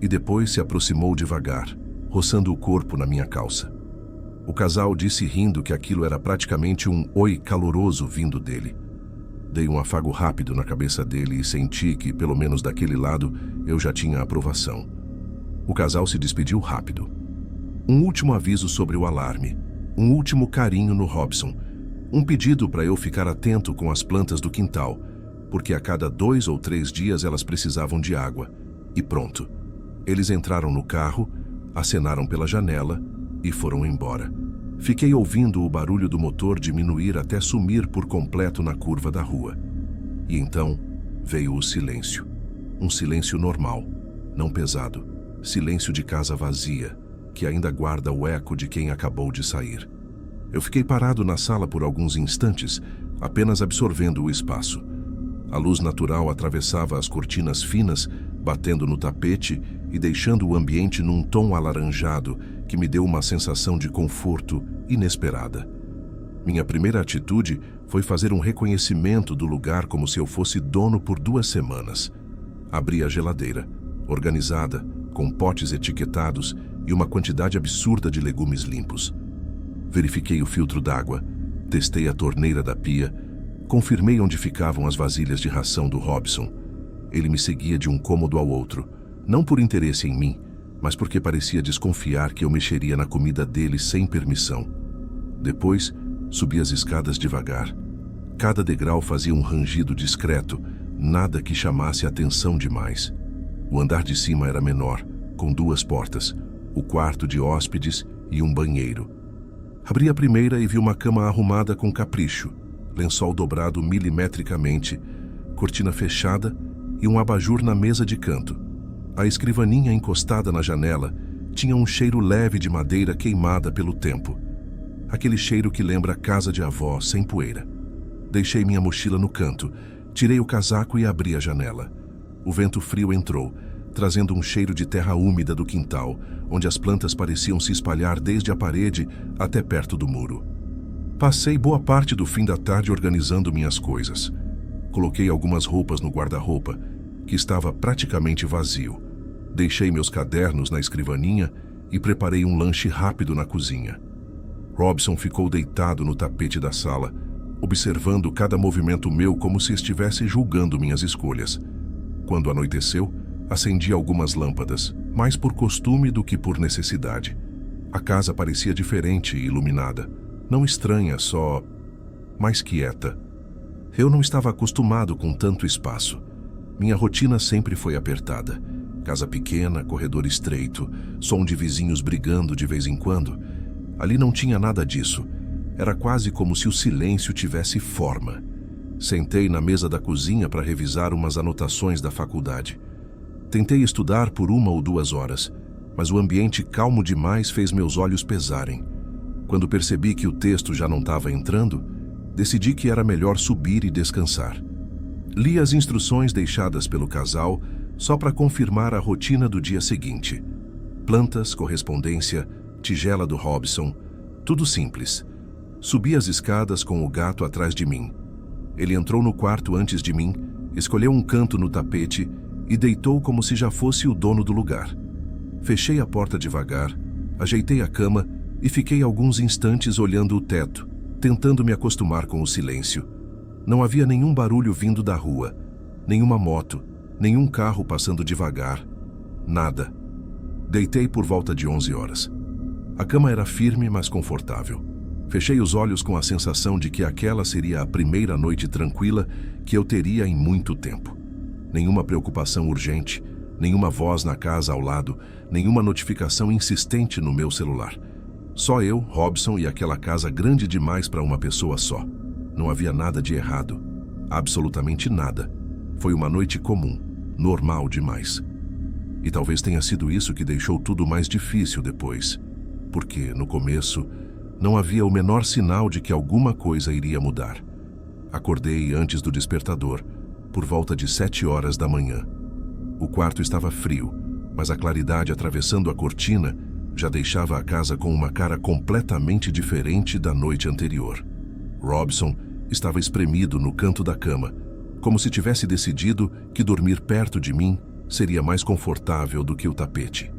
e depois se aproximou devagar, roçando o corpo na minha calça. O casal disse rindo que aquilo era praticamente um oi caloroso vindo dele. Dei um afago rápido na cabeça dele e senti que, pelo menos daquele lado, eu já tinha aprovação. O casal se despediu rápido. Um último aviso sobre o alarme. Um último carinho no Robson. Um pedido para eu ficar atento com as plantas do quintal, porque a cada 2 ou 3 dias elas precisavam de água. E pronto. Eles entraram no carro, acenaram pela janela e foram embora. Fiquei ouvindo o barulho do motor diminuir até sumir por completo na curva da rua. E então veio o silêncio. Um silêncio normal, não pesado. Silêncio de casa vazia, que ainda guarda o eco de quem acabou de sair. Eu fiquei parado na sala por alguns instantes, apenas absorvendo o espaço. A luz natural atravessava as cortinas finas, batendo no tapete e deixando o ambiente num tom alaranjado que me deu uma sensação de conforto inesperada. Minha primeira atitude foi fazer um reconhecimento do lugar como se eu fosse dono por 2 semanas. Abri a geladeira, organizada, com potes etiquetados e uma quantidade absurda de legumes limpos. Verifiquei o filtro d'água, testei a torneira da pia, confirmei onde ficavam as vasilhas de ração do Robson. Ele me seguia de um cômodo ao outro, não por interesse em mim, mas porque parecia desconfiar que eu mexeria na comida dele sem permissão. Depois, subi as escadas devagar. Cada degrau fazia um rangido discreto, nada que chamasse atenção demais. O andar de cima era menor, com 2 portas, o quarto de hóspedes e um banheiro. Abri a primeira e vi uma cama arrumada com capricho, lençol dobrado milimetricamente, cortina fechada e um abajur na mesa de canto. A escrivaninha encostada na janela tinha um cheiro leve de madeira queimada pelo tempo. Aquele cheiro que lembra a casa de avó, sem poeira. Deixei minha mochila no canto, tirei o casaco e abri a janela. O vento frio entrou, trazendo um cheiro de terra úmida do quintal, onde as plantas pareciam se espalhar desde a parede até perto do muro. Passei boa parte do fim da tarde organizando minhas coisas. Coloquei algumas roupas no guarda-roupa, que estava praticamente vazio. Deixei meus cadernos na escrivaninha e preparei um lanche rápido na cozinha. Robson ficou deitado no tapete da sala, observando cada movimento meu como se estivesse julgando minhas escolhas. Quando anoiteceu, acendi algumas lâmpadas, mais por costume do que por necessidade. A casa parecia diferente e iluminada. Não estranha, só mais quieta. Eu não estava acostumado com tanto espaço. Minha rotina sempre foi apertada. Casa pequena, corredor estreito, som de vizinhos brigando de vez em quando. Ali não tinha nada disso. Era quase como se o silêncio tivesse forma. Sentei na mesa da cozinha para revisar umas anotações da faculdade. Tentei estudar por 1 ou 2 horas, mas o ambiente calmo demais fez meus olhos pesarem. Quando percebi que o texto já não estava entrando, decidi que era melhor subir e descansar. Li as instruções deixadas pelo casal só para confirmar a rotina do dia seguinte. Plantas, correspondência, tigela do Robson, tudo simples. Subi as escadas com o gato atrás de mim. Ele entrou no quarto antes de mim, escolheu um canto no tapete e deitou como se já fosse o dono do lugar. Fechei a porta devagar, ajeitei a cama e fiquei alguns instantes olhando o teto, tentando me acostumar com o silêncio. Não havia nenhum barulho vindo da rua, nenhuma moto, nenhum carro passando devagar, nada. Deitei por volta de 11 horas. A cama era firme, mas confortável. Fechei os olhos com a sensação de que aquela seria a primeira noite tranquila que eu teria em muito tempo. Nenhuma preocupação urgente, nenhuma voz na casa ao lado, nenhuma notificação insistente no meu celular. Só eu, Robson e aquela casa grande demais para uma pessoa só. Não havia nada de errado. Absolutamente nada. Foi uma noite comum, normal demais. E talvez tenha sido isso que deixou tudo mais difícil depois. Porque, no começo, não havia o menor sinal de que alguma coisa iria mudar. Acordei antes do despertador, por volta de 7 horas da manhã. O quarto estava frio, mas a claridade atravessando a cortina já deixava a casa com uma cara completamente diferente da noite anterior. Robson estava espremido no canto da cama, como se tivesse decidido que dormir perto de mim seria mais confortável do que o tapete.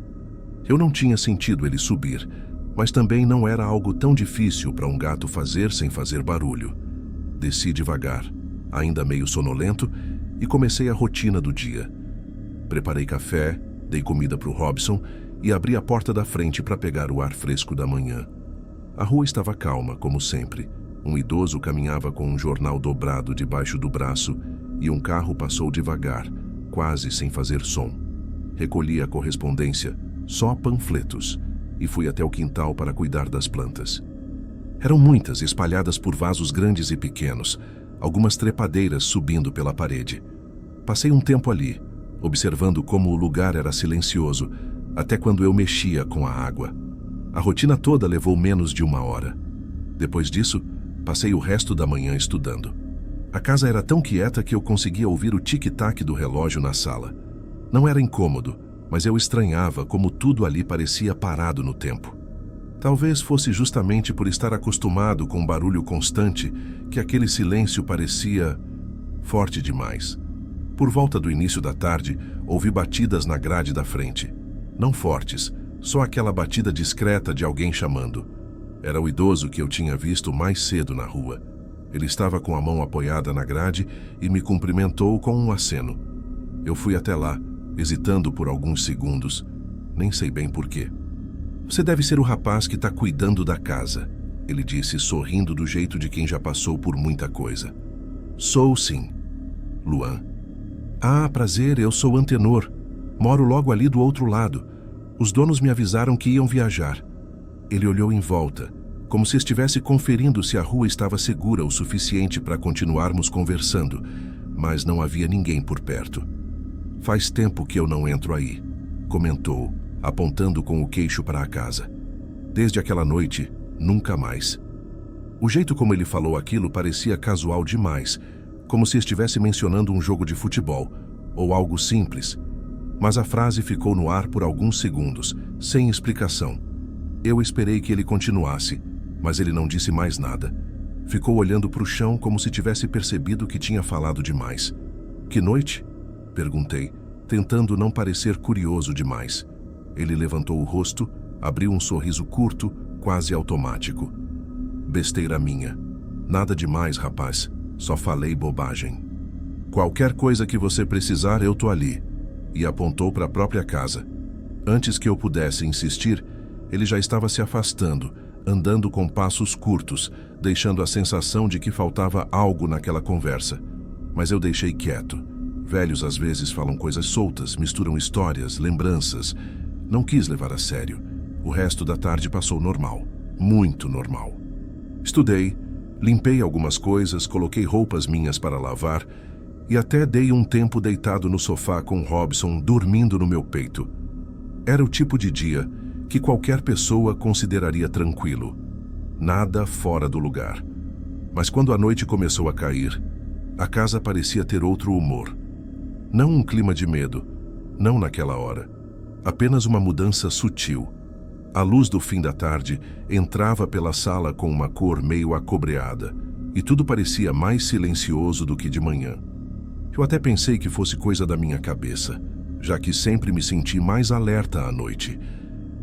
Eu não tinha sentido ele subir, mas também não era algo tão difícil para um gato fazer sem fazer barulho. Desci devagar, ainda meio sonolento, e comecei a rotina do dia. Preparei café, dei comida para o Robson e abri a porta da frente para pegar o ar fresco da manhã. A rua estava calma, como sempre. Um idoso caminhava com um jornal dobrado debaixo do braço e um carro passou devagar, quase sem fazer som. Recolhi a correspondência, só panfletos, e fui até o quintal para cuidar das plantas. Eram muitas, espalhadas por vasos grandes e pequenos, algumas trepadeiras subindo pela parede. Passei um tempo ali, observando como o lugar era silencioso, até quando eu mexia com a água. A rotina toda levou menos de 1 hora. Depois disso, passei o resto da manhã estudando. A casa era tão quieta que eu conseguia ouvir o tic-tac do relógio na sala. Não era incômodo, mas eu estranhava como tudo ali parecia parado no tempo. Talvez fosse justamente por estar acostumado com o barulho constante que aquele silêncio parecia forte demais. Por volta do início da tarde, ouvi batidas na grade da frente. Não fortes, só aquela batida discreta de alguém chamando. Era o idoso que eu tinha visto mais cedo na rua. Ele estava com a mão apoiada na grade e me cumprimentou com um aceno. Eu fui até lá, hesitando por alguns segundos. Nem sei bem porquê. "Você deve ser o rapaz que está cuidando da casa", ele disse, sorrindo do jeito de quem já passou por muita coisa. "Sou sim. Luan." "Ah, prazer, eu sou Antenor. Moro logo ali do outro lado. Os donos me avisaram que iam viajar." Ele olhou em volta, como se estivesse conferindo se a rua estava segura o suficiente para continuarmos conversando, mas não havia ninguém por perto. "Faz tempo que eu não entro aí", comentou, apontando com o queixo para a casa. "Desde aquela noite, nunca mais." O jeito como ele falou aquilo parecia casual demais, como se estivesse mencionando um jogo de futebol, ou algo simples. Mas a frase ficou no ar por alguns segundos, sem explicação. Eu esperei que ele continuasse, mas ele não disse mais nada. Ficou olhando para o chão como se tivesse percebido que tinha falado demais. "Que noite?" perguntei, tentando não parecer curioso demais. Ele levantou o rosto, abriu um sorriso curto, quase automático. "Besteira minha. Nada demais, rapaz. Só falei bobagem. Qualquer coisa que você precisar, eu tô ali." E apontou para a própria casa. Antes que eu pudesse insistir, ele já estava se afastando, andando com passos curtos, deixando a sensação de que faltava algo naquela conversa. Mas eu deixei quieto. Velhos às vezes falam coisas soltas, misturam histórias, lembranças. Não quis levar a sério. O resto da tarde passou normal. Muito normal. Estudei, limpei algumas coisas, coloquei roupas minhas para lavar e até dei um tempo deitado no sofá com Robson dormindo no meu peito. Era o tipo de dia que qualquer pessoa consideraria tranquilo. Nada fora do lugar. Mas quando a noite começou a cair, a casa parecia ter outro humor. Não um clima de medo, não naquela hora. Apenas uma mudança sutil. A luz do fim da tarde entrava pela sala com uma cor meio acobreada, e tudo parecia mais silencioso do que de manhã. Eu até pensei que fosse coisa da minha cabeça, já que sempre me senti mais alerta à noite.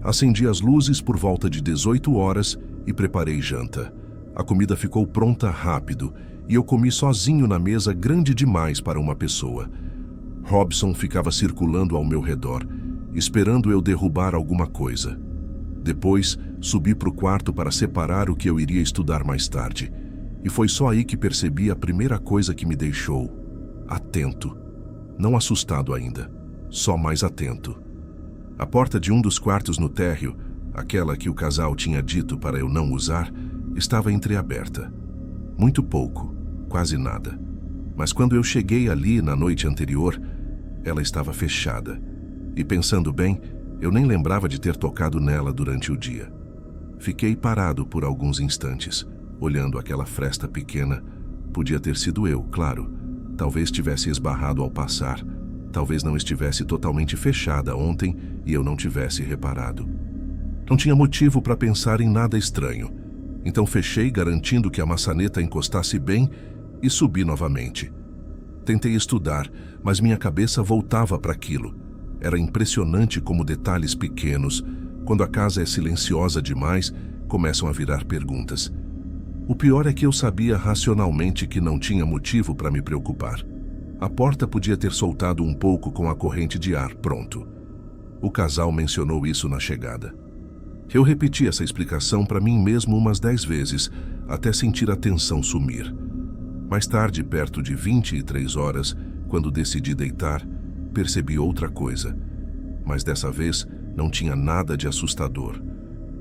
Acendi as luzes por volta de 18 horas e preparei janta. A comida ficou pronta rápido e eu comi sozinho na mesa grande demais para uma pessoa. Robson ficava circulando ao meu redor, esperando eu derrubar alguma coisa. Depois, subi para o quarto para separar o que eu iria estudar mais tarde. E foi só aí que percebi a primeira coisa que me deixou atento. Não assustado ainda, só mais atento. A porta de um dos quartos no térreo, aquela que o casal tinha dito para eu não usar, estava entreaberta. Muito pouco, quase nada. Mas quando eu cheguei ali na noite anterior, ela estava fechada. E pensando bem, eu nem lembrava de ter tocado nela durante o dia. Fiquei parado por alguns instantes, olhando aquela fresta pequena. Podia ter sido eu, claro. Talvez tivesse esbarrado ao passar. Talvez não estivesse totalmente fechada ontem e eu não tivesse reparado. Não tinha motivo para pensar em nada estranho. Então fechei, garantindo que a maçaneta encostasse bem, e subi novamente. Tentei estudar, mas minha cabeça voltava para aquilo. Era impressionante como detalhes pequenos, Quando a casa é silenciosa demais, começam a virar perguntas. O pior é que eu sabia racionalmente que não tinha motivo para me preocupar. A porta podia ter soltado um pouco com a corrente de ar, pronto. O casal mencionou isso na chegada. Eu repeti essa explicação para mim mesmo umas 10 vezes, até sentir a tensão sumir. Mais tarde, perto de 23 horas, quando decidi deitar, percebi outra coisa. Mas dessa vez, não tinha nada de assustador.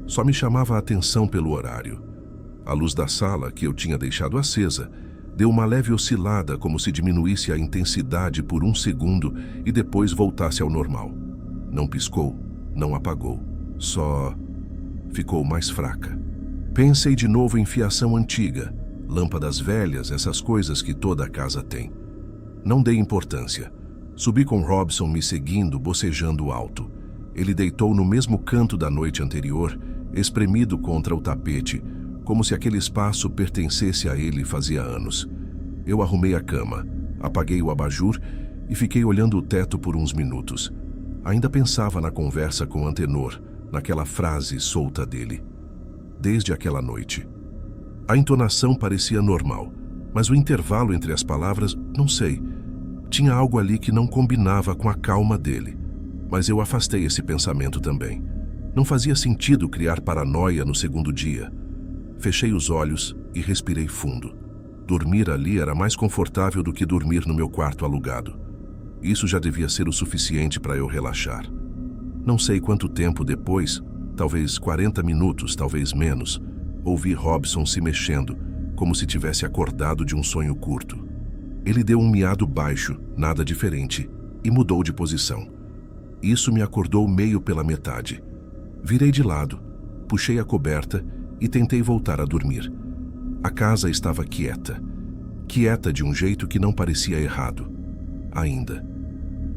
Só me chamava a atenção pelo horário. A luz da sala, que eu tinha deixado acesa, deu uma leve oscilada como se diminuísse a intensidade por um segundo e depois voltasse ao normal. Não piscou, não apagou, só ficou mais fraca. Pensei de novo em fiação antiga, lâmpadas velhas, essas coisas que toda a casa tem. Não dei importância. Subi com Robson me seguindo, bocejando alto. Ele deitou no mesmo canto da noite anterior, espremido contra o tapete, como se aquele espaço pertencesse a ele fazia anos. Eu arrumei a cama, apaguei o abajur e fiquei olhando o teto por uns minutos. Ainda pensava na conversa com Antenor, naquela frase solta dele. Desde aquela noite. A entonação parecia normal, mas o intervalo entre as palavras, não sei. Tinha algo ali que não combinava com a calma dele. Mas eu afastei esse pensamento também. Não fazia sentido criar paranoia no segundo dia. Fechei os olhos e respirei fundo. Dormir ali era mais confortável do que dormir no meu quarto alugado. Isso já devia ser o suficiente para eu relaxar. Não sei quanto tempo depois, talvez 40 minutos, talvez menos, ouvi Robson se mexendo, como se tivesse acordado de um sonho curto. Ele deu um miado baixo, nada diferente, e mudou de posição. Isso me acordou meio pela metade. Virei de lado, puxei a coberta e tentei voltar a dormir. A casa estava quieta. Quieta de um jeito que não parecia errado. Ainda.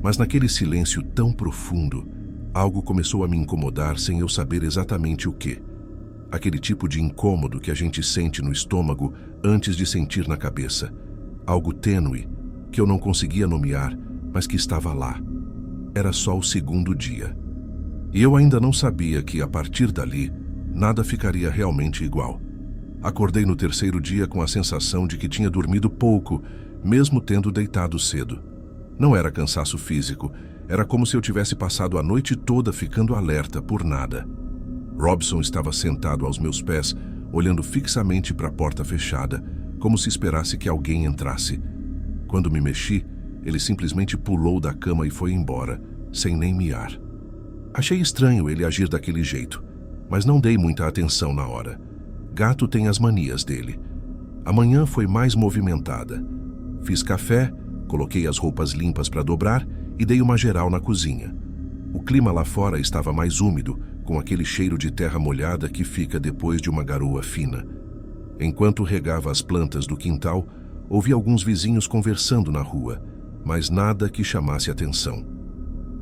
Mas naquele silêncio tão profundo, algo começou a me incomodar sem eu saber exatamente o quê. Aquele tipo de incômodo que a gente sente no estômago antes de sentir na cabeça. Algo tênue, que eu não conseguia nomear, mas que estava lá. Era só o segundo dia. E eu ainda não sabia que, a partir dali, nada ficaria realmente igual. Acordei no terceiro dia com a sensação de que tinha dormido pouco, mesmo tendo deitado cedo. Não era cansaço físico, era como se eu tivesse passado a noite toda ficando alerta por nada. Robson estava sentado aos meus pés, olhando fixamente para a porta fechada, como se esperasse que alguém entrasse. Quando me mexi, ele simplesmente pulou da cama e foi embora, sem nem miar. Achei estranho ele agir daquele jeito, mas não dei muita atenção na hora. Gato tem as manias dele. A manhã foi mais movimentada. Fiz café, coloquei as roupas limpas para dobrar e dei uma geral na cozinha. O clima lá fora estava mais úmido, com aquele cheiro de terra molhada que fica depois de uma garoa fina. Enquanto regava as plantas do quintal, ouvi alguns vizinhos conversando na rua, mas nada que chamasse atenção.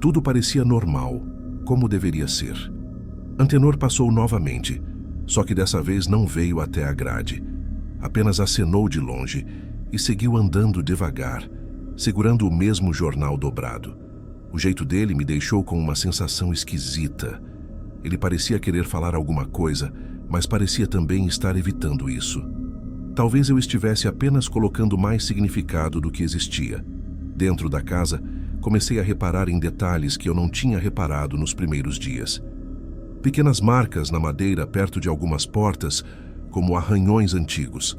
Tudo parecia normal, como deveria ser. Antenor passou novamente, só que dessa vez não veio até a grade. Apenas acenou de longe e seguiu andando devagar, segurando o mesmo jornal dobrado. O jeito dele me deixou com uma sensação esquisita. Ele parecia querer falar alguma coisa, mas parecia também estar evitando isso. Talvez eu estivesse apenas colocando mais significado do que existia. Dentro da casa, comecei a reparar em detalhes que eu não tinha reparado nos primeiros dias. Pequenas marcas na madeira perto de algumas portas, como arranhões antigos.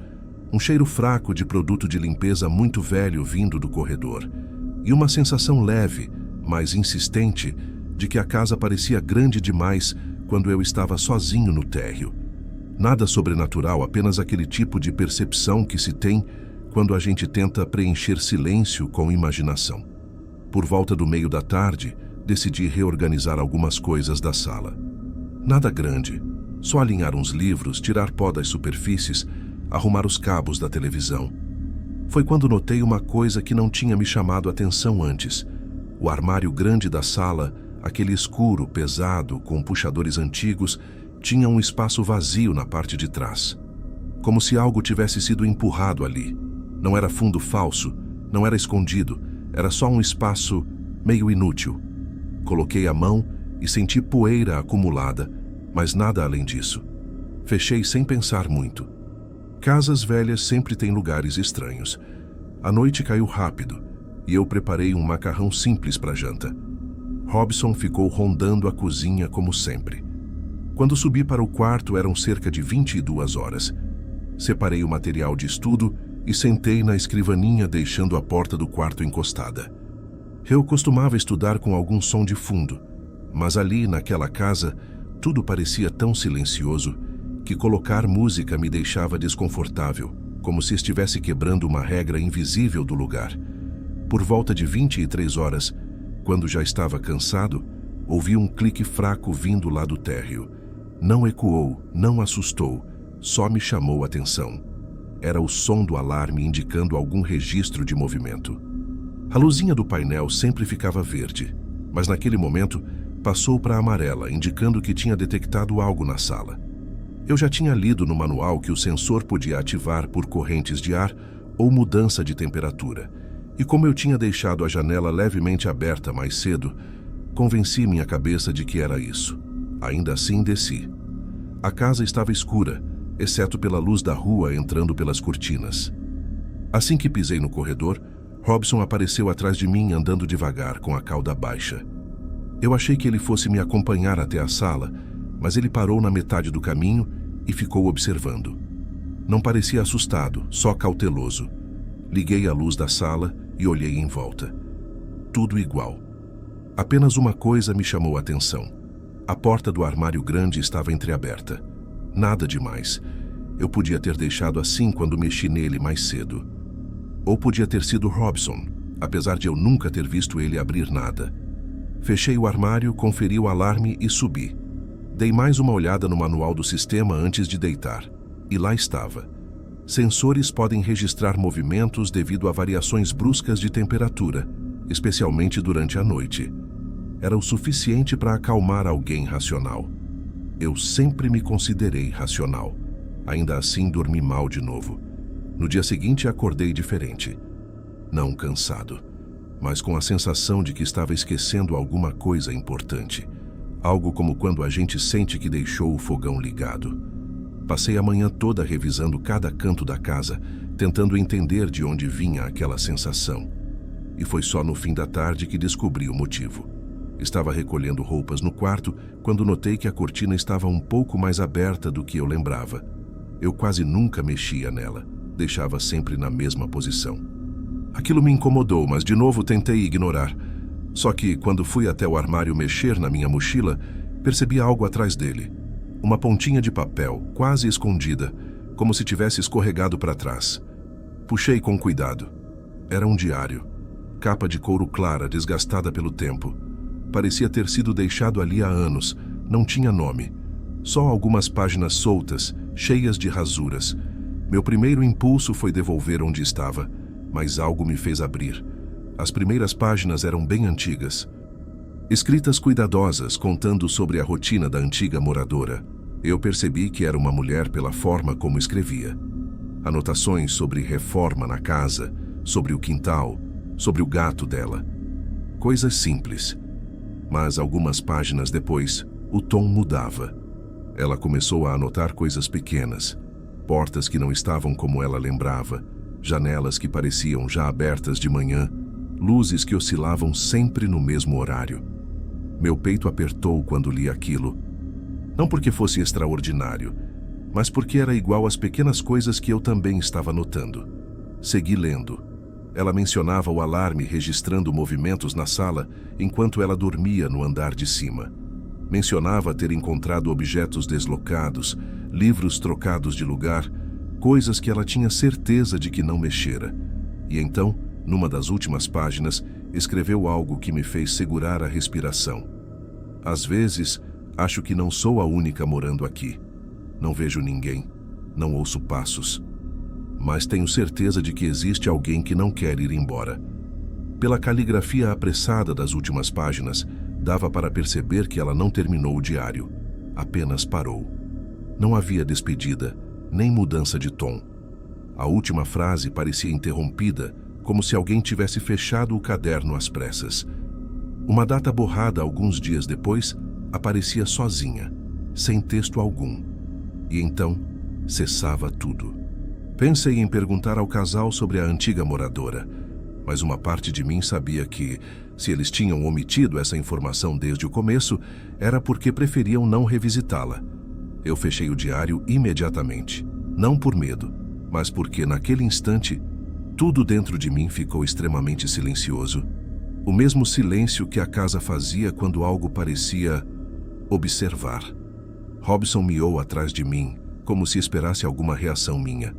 Um cheiro fraco de produto de limpeza muito velho vindo do corredor. E uma sensação leve, mas insistente, de que a casa parecia grande demais quando eu estava sozinho no térreo. Nada sobrenatural, apenas aquele tipo de percepção que se tem quando a gente tenta preencher silêncio com imaginação. Por volta do meio da tarde, decidi reorganizar algumas coisas da sala. Nada grande, só alinhar uns livros, tirar pó das superfícies, arrumar os cabos da televisão. Foi quando notei uma coisa que não tinha me chamado a atenção antes. O armário grande da sala, aquele escuro, pesado, com puxadores antigos, tinha um espaço vazio na parte de trás. Como se algo tivesse sido empurrado ali. Não era fundo falso, não era escondido, era só um espaço meio inútil. Coloquei a mão e senti poeira acumulada, mas nada além disso. Fechei sem pensar muito. Casas velhas sempre têm lugares estranhos. A noite caiu rápido e eu preparei um macarrão simples para a janta. Robson ficou rondando a cozinha como sempre. Quando subi para o quarto eram cerca de 22 horas. Separei o material de estudo e sentei na escrivaninha deixando a porta do quarto encostada. Eu costumava estudar com algum som de fundo, mas ali naquela casa tudo parecia tão silencioso que colocar música me deixava desconfortável, como se estivesse quebrando uma regra invisível do lugar. Por volta de 23 horas, quando já estava cansado, ouvi um clique fraco vindo lá do térreo. Não ecoou, não assustou, só me chamou a atenção. Era o som do alarme indicando algum registro de movimento. A luzinha do painel sempre ficava verde, mas naquele momento passou para amarela, indicando que tinha detectado algo na sala. Eu já tinha lido no manual que o sensor podia ativar por correntes de ar ou mudança de temperatura, e como eu tinha deixado a janela levemente aberta mais cedo, convenci minha cabeça de que era isso. Ainda assim desci. A casa estava escura, exceto pela luz da rua entrando pelas cortinas. Assim que pisei no corredor, Robson apareceu atrás de mim andando devagar com a cauda baixa. Eu achei que ele fosse me acompanhar até a sala, mas ele parou na metade do caminho e ficou observando. Não parecia assustado, só cauteloso. Liguei a luz da sala e olhei em volta. Tudo igual. Apenas uma coisa me chamou a atenção. A porta do armário grande estava entreaberta. Nada demais. Eu podia ter deixado assim quando mexi nele mais cedo. Ou podia ter sido Robson, apesar de eu nunca ter visto ele abrir nada. Fechei o armário, conferi o alarme e subi. Dei mais uma olhada no manual do sistema antes de deitar. E lá estava. Sensores podem registrar movimentos devido a variações bruscas de temperatura, especialmente durante a noite. Era o suficiente para acalmar alguém racional. Eu sempre me considerei racional. Ainda assim, dormi mal de novo. No dia seguinte, acordei diferente. Não cansado, mas com a sensação de que estava esquecendo alguma coisa importante. Algo como quando a gente sente que deixou o fogão ligado. Passei a manhã toda revisando cada canto da casa, tentando entender de onde vinha aquela sensação. E foi só no fim da tarde que descobri o motivo. Estava recolhendo roupas no quarto quando notei que a cortina estava um pouco mais aberta do que eu lembrava. Eu quase nunca mexia nela, deixava sempre na mesma posição. Aquilo me incomodou, mas de novo tentei ignorar. Só que, quando fui até o armário mexer na minha mochila, percebi algo atrás dele. Uma pontinha de papel, quase escondida, como se tivesse escorregado para trás. Puxei com cuidado. Era um diário. Capa de couro clara, desgastada pelo tempo. Parecia ter sido deixado ali há anos. Não tinha nome. Só algumas páginas soltas, cheias de rasuras. Meu primeiro impulso foi devolver onde estava, mas algo me fez abrir. As primeiras páginas eram bem antigas. Escritas cuidadosas, contando sobre a rotina da antiga moradora. Eu percebi que era uma mulher pela forma como escrevia. Anotações sobre reforma na casa, sobre o quintal, sobre o gato dela. Coisas simples. Mas algumas páginas depois, o tom mudava. Ela começou a anotar coisas pequenas. Portas que não estavam como ela lembrava. Janelas que pareciam já abertas de manhã. Luzes que oscilavam sempre no mesmo horário. Meu peito apertou quando li aquilo. Não porque fosse extraordinário, mas porque era igual às pequenas coisas que eu também estava notando. Segui lendo. Ela mencionava o alarme registrando movimentos na sala enquanto ela dormia no andar de cima. Mencionava ter encontrado objetos deslocados, livros trocados de lugar, coisas que ela tinha certeza de que não mexera. E então, numa das últimas páginas, escreveu algo que me fez segurar a respiração. Às vezes, acho que não sou a única morando aqui. Não vejo ninguém, não ouço passos. Mas tenho certeza de que existe alguém que não quer ir embora. Pela caligrafia apressada das últimas páginas, dava para perceber que ela não terminou o diário, apenas parou. Não havia despedida, nem mudança de tom. A última frase parecia interrompida, como se alguém tivesse fechado o caderno às pressas. Uma data borrada alguns dias depois aparecia sozinha, sem texto algum. E então, cessava tudo. Pensei em perguntar ao casal sobre a antiga moradora, mas uma parte de mim sabia que, se eles tinham omitido essa informação desde o começo, era porque preferiam não revisitá-la. Eu fechei o diário imediatamente, não por medo, mas porque naquele instante, tudo dentro de mim ficou extremamente silencioso. O mesmo silêncio que a casa fazia quando algo parecia observar. Robson miou atrás de mim, como se esperasse alguma reação minha.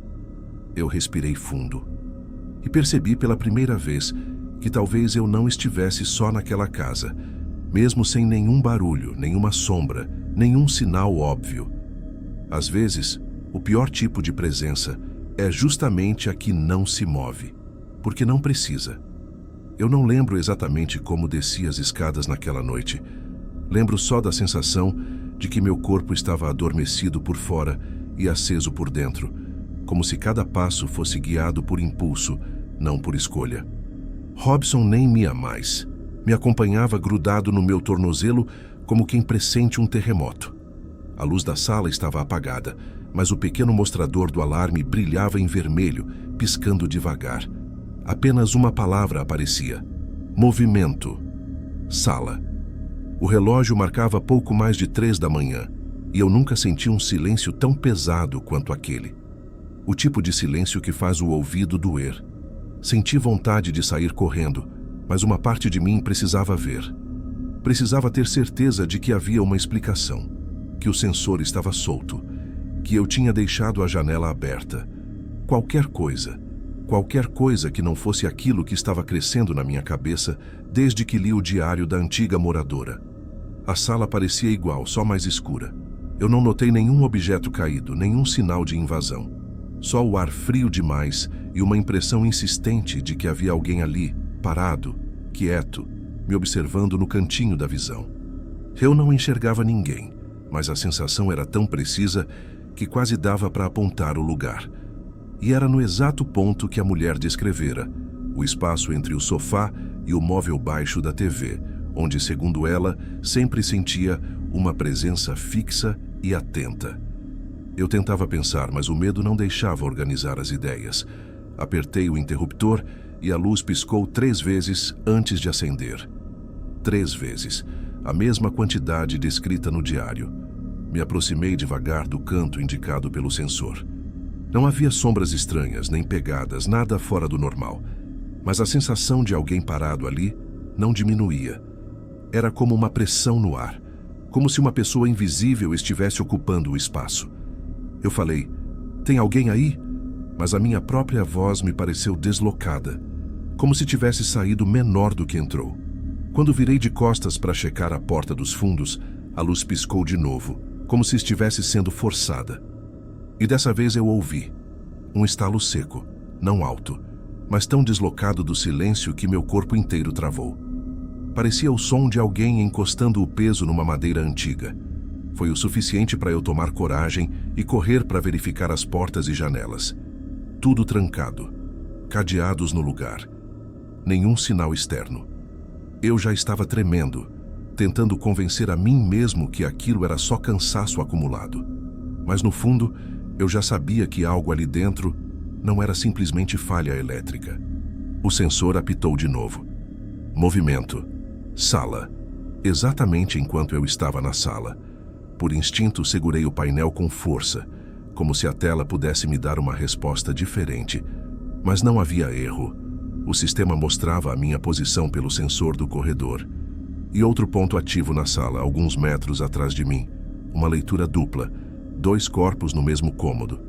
Eu respirei fundo e percebi pela primeira vez que talvez eu não estivesse só naquela casa, mesmo sem nenhum barulho, nenhuma sombra, nenhum sinal óbvio. Às vezes, o pior tipo de presença é justamente a que não se move, porque não precisa. Eu não lembro exatamente como desci as escadas naquela noite. Lembro só da sensação de que meu corpo estava adormecido por fora e aceso por dentro, como se cada passo fosse guiado por impulso, não por escolha. Robson nem me ia mais. Me acompanhava grudado no meu tornozelo como quem pressente um terremoto. A luz da sala estava apagada, mas o pequeno mostrador do alarme brilhava em vermelho, piscando devagar. Apenas uma palavra aparecia: movimento. Sala. O relógio marcava pouco mais de 3 da manhã, e eu nunca senti um silêncio tão pesado quanto aquele. O tipo de silêncio que faz o ouvido doer. Senti vontade de sair correndo, mas uma parte de mim precisava ver. Precisava ter certeza de que havia uma explicação, que o sensor estava solto, que eu tinha deixado a janela aberta. Qualquer coisa que não fosse aquilo que estava crescendo na minha cabeça desde que li o diário da antiga moradora. A sala parecia igual, só mais escura. Eu não notei nenhum objeto caído, nenhum sinal de invasão. Só o ar frio demais e uma impressão insistente de que havia alguém ali, parado, quieto, me observando no cantinho da visão. Eu não enxergava ninguém, mas a sensação era tão precisa que quase dava para apontar o lugar. E era no exato ponto que a mulher descrevera, o espaço entre o sofá e o móvel baixo da TV, onde, segundo ela, sempre sentia uma presença fixa e atenta. Eu tentava pensar, mas o medo não deixava organizar as ideias. Apertei o interruptor e a luz piscou 3 vezes antes de acender. 3 vezes, a mesma quantidade descrita no diário. Me aproximei devagar do canto indicado pelo sensor. Não havia sombras estranhas, nem pegadas, nada fora do normal. Mas a sensação de alguém parado ali não diminuía. Era como uma pressão no ar, como se uma pessoa invisível estivesse ocupando o espaço. Eu falei: "Tem alguém aí?" Mas a minha própria voz me pareceu deslocada, como se tivesse saído menor do que entrou. Quando virei de costas para checar a porta dos fundos, a luz piscou de novo, como se estivesse sendo forçada. E dessa vez eu ouvi um estalo seco, não alto, mas tão deslocado do silêncio que meu corpo inteiro travou. Parecia o som de alguém encostando o peso numa madeira antiga. Foi o suficiente para eu tomar coragem e correr para verificar as portas e janelas. Tudo trancado, cadeados no lugar. Nenhum sinal externo. Eu já estava tremendo, tentando convencer a mim mesmo que aquilo era só cansaço acumulado. Mas no fundo, eu já sabia que algo ali dentro não era simplesmente falha elétrica. O sensor apitou de novo. Movimento. Sala. Exatamente enquanto eu estava na sala. Por instinto, segurei o painel com força, como se a tela pudesse me dar uma resposta diferente. Mas não havia erro. O sistema mostrava a minha posição pelo sensor do corredor. E outro ponto ativo na sala, alguns metros atrás de mim. Uma leitura dupla. 2 corpos no mesmo cômodo.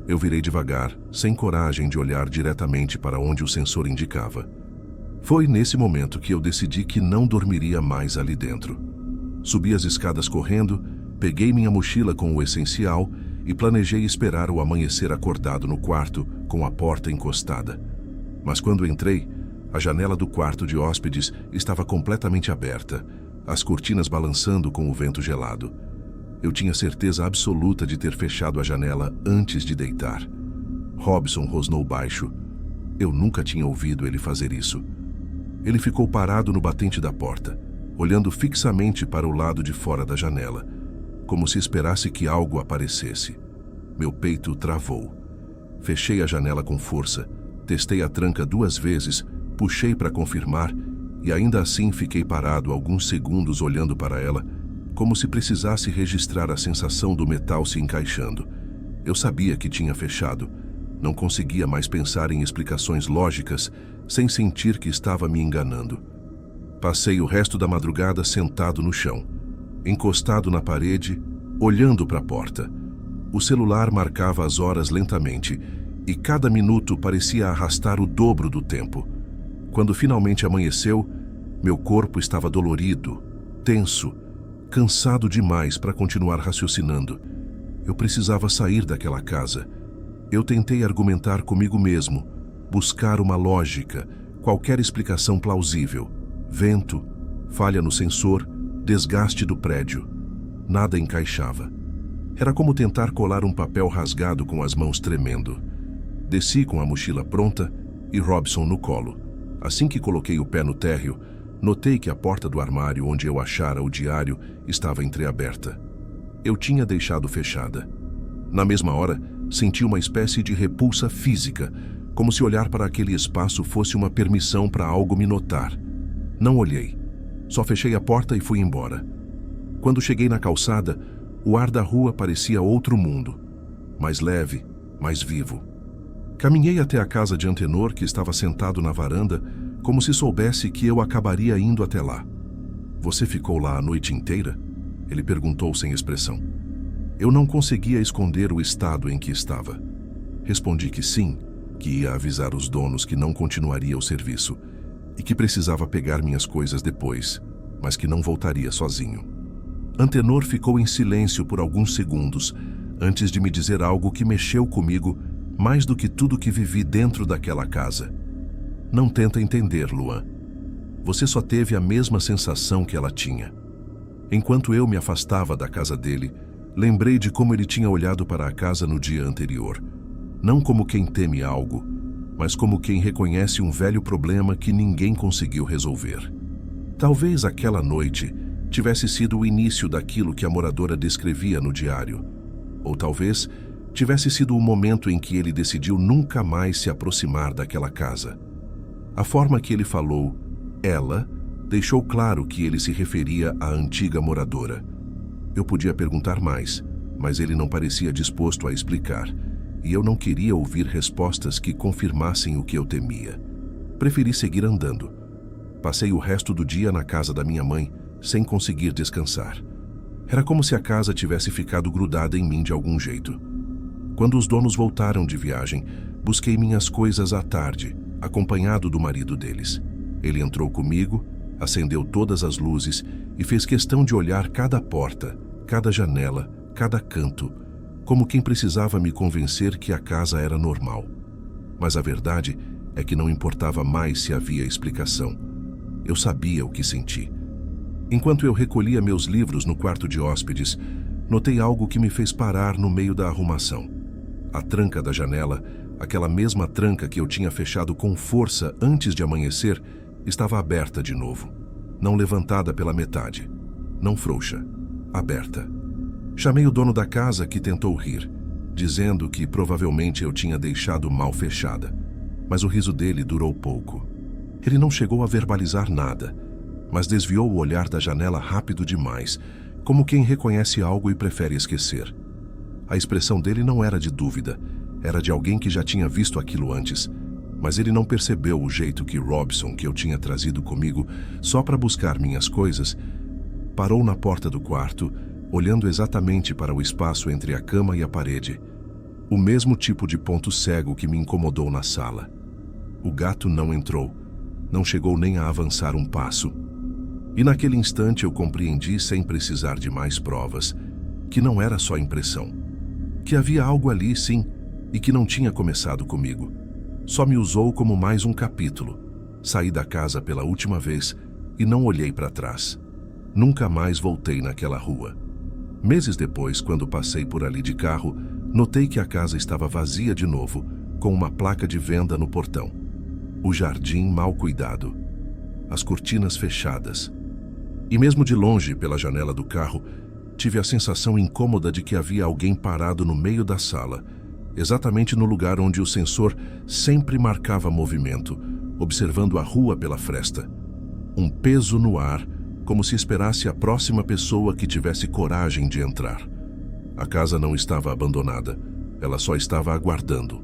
Eu virei devagar, sem coragem de olhar diretamente para onde o sensor indicava. Foi nesse momento que eu decidi que não dormiria mais ali dentro. Subi as escadas correndo, peguei minha mochila com o essencial e planejei esperar o amanhecer acordado no quarto, com a porta encostada. Mas quando entrei, a janela do quarto de hóspedes estava completamente aberta, as cortinas balançando com o vento gelado. Eu tinha certeza absoluta de ter fechado a janela antes de deitar. Robson rosnou baixo. Eu nunca tinha ouvido ele fazer isso. Ele ficou parado no batente da porta, olhando fixamente para o lado de fora da janela, como se esperasse que algo aparecesse. Meu peito travou. Fechei a janela com força, testei a tranca 2 vezes, puxei para confirmar e ainda assim fiquei parado alguns segundos olhando para ela, como se precisasse registrar a sensação do metal se encaixando. Eu sabia que tinha fechado. Não conseguia mais pensar em explicações lógicas sem sentir que estava me enganando. Passei o resto da madrugada sentado no chão, encostado na parede, olhando para a porta. O celular marcava as horas lentamente e cada minuto parecia arrastar o dobro do tempo. Quando finalmente amanheceu, meu corpo estava dolorido, tenso, cansado demais para continuar raciocinando. Eu precisava sair daquela casa. Eu tentei argumentar comigo mesmo, buscar uma lógica, qualquer explicação plausível. Vento, falha no sensor, desgaste do prédio. Nada encaixava. Era como tentar colar um papel rasgado com as mãos tremendo. Desci com a mochila pronta e Robson no colo. Assim que coloquei o pé no térreo, notei que a porta do armário onde eu achara o diário estava entreaberta. Eu tinha deixado fechada. Na mesma hora, senti uma espécie de repulsa física, como se olhar para aquele espaço fosse uma permissão para algo me notar. Não olhei. Só fechei a porta e fui embora. Quando cheguei na calçada, o ar da rua parecia outro mundo. Mais leve, mais vivo. Caminhei até a casa de Antenor, que estava sentado na varanda, como se soubesse que eu acabaria indo até lá. "Você ficou lá a noite inteira?" Ele perguntou sem expressão. Eu não conseguia esconder o estado em que estava. Respondi que sim, que ia avisar os donos que não continuaria o serviço e que precisava pegar minhas coisas depois, mas que não voltaria sozinho. Antenor ficou em silêncio por alguns segundos antes de me dizer algo que mexeu comigo mais do que tudo que vivi dentro daquela casa. "Não tenta entender, Luan. Você só teve a mesma sensação que ela tinha." Enquanto eu me afastava da casa dele, lembrei de como ele tinha olhado para a casa no dia anterior. Não como quem teme algo, mas como quem reconhece um velho problema que ninguém conseguiu resolver. Talvez aquela noite tivesse sido o início daquilo que a moradora descrevia no diário. Ou talvez tivesse sido o momento em que ele decidiu nunca mais se aproximar daquela casa. A forma que ele falou, ela, deixou claro que ele se referia à antiga moradora. Eu podia perguntar mais, mas ele não parecia disposto a explicar, e eu não queria ouvir respostas que confirmassem o que eu temia. Preferi seguir andando. Passei o resto do dia na casa da minha mãe, sem conseguir descansar. Era como se a casa tivesse ficado grudada em mim de algum jeito. Quando os donos voltaram de viagem, busquei minhas coisas à tarde, acompanhado do marido deles. Ele entrou comigo, acendeu todas as luzes e fez questão de olhar cada porta, cada janela, cada canto, como quem precisava me convencer que a casa era normal. Mas a verdade é que não importava mais se havia explicação. Eu sabia o que senti. Enquanto eu recolhia meus livros no quarto de hóspedes, notei algo que me fez parar no meio da arrumação. A tranca da janela, aquela mesma tranca que eu tinha fechado com força antes de amanhecer, estava aberta de novo. Não levantada pela metade. Não frouxa. Aberta. Chamei o dono da casa, que tentou rir, dizendo que provavelmente eu tinha deixado mal fechada. Mas o riso dele durou pouco. Ele não chegou a verbalizar nada, mas desviou o olhar da janela rápido demais, como quem reconhece algo e prefere esquecer. A expressão dele não era de dúvida, era de alguém que já tinha visto aquilo antes, mas ele não percebeu o jeito que Robson, que eu tinha trazido comigo só para buscar minhas coisas, parou na porta do quarto, olhando exatamente para o espaço entre a cama e a parede. O mesmo tipo de ponto cego que me incomodou na sala. O gato não entrou, não chegou nem a avançar um passo. E naquele instante eu compreendi, sem precisar de mais provas, que não era só impressão. Que havia algo ali, sim, e que não tinha começado comigo. Só me usou como mais um capítulo. Saí da casa pela última vez e não olhei para trás. Nunca mais voltei naquela rua. Meses depois, quando passei por ali de carro, notei que a casa estava vazia de novo, com uma placa de venda no portão. O jardim mal cuidado. As cortinas fechadas. E mesmo de longe, pela janela do carro, tive a sensação incômoda de que havia alguém parado no meio da sala, exatamente no lugar onde o sensor sempre marcava movimento, observando a rua pela fresta. Um peso no ar, como se esperasse a próxima pessoa que tivesse coragem de entrar. A casa não estava abandonada, ela só estava aguardando.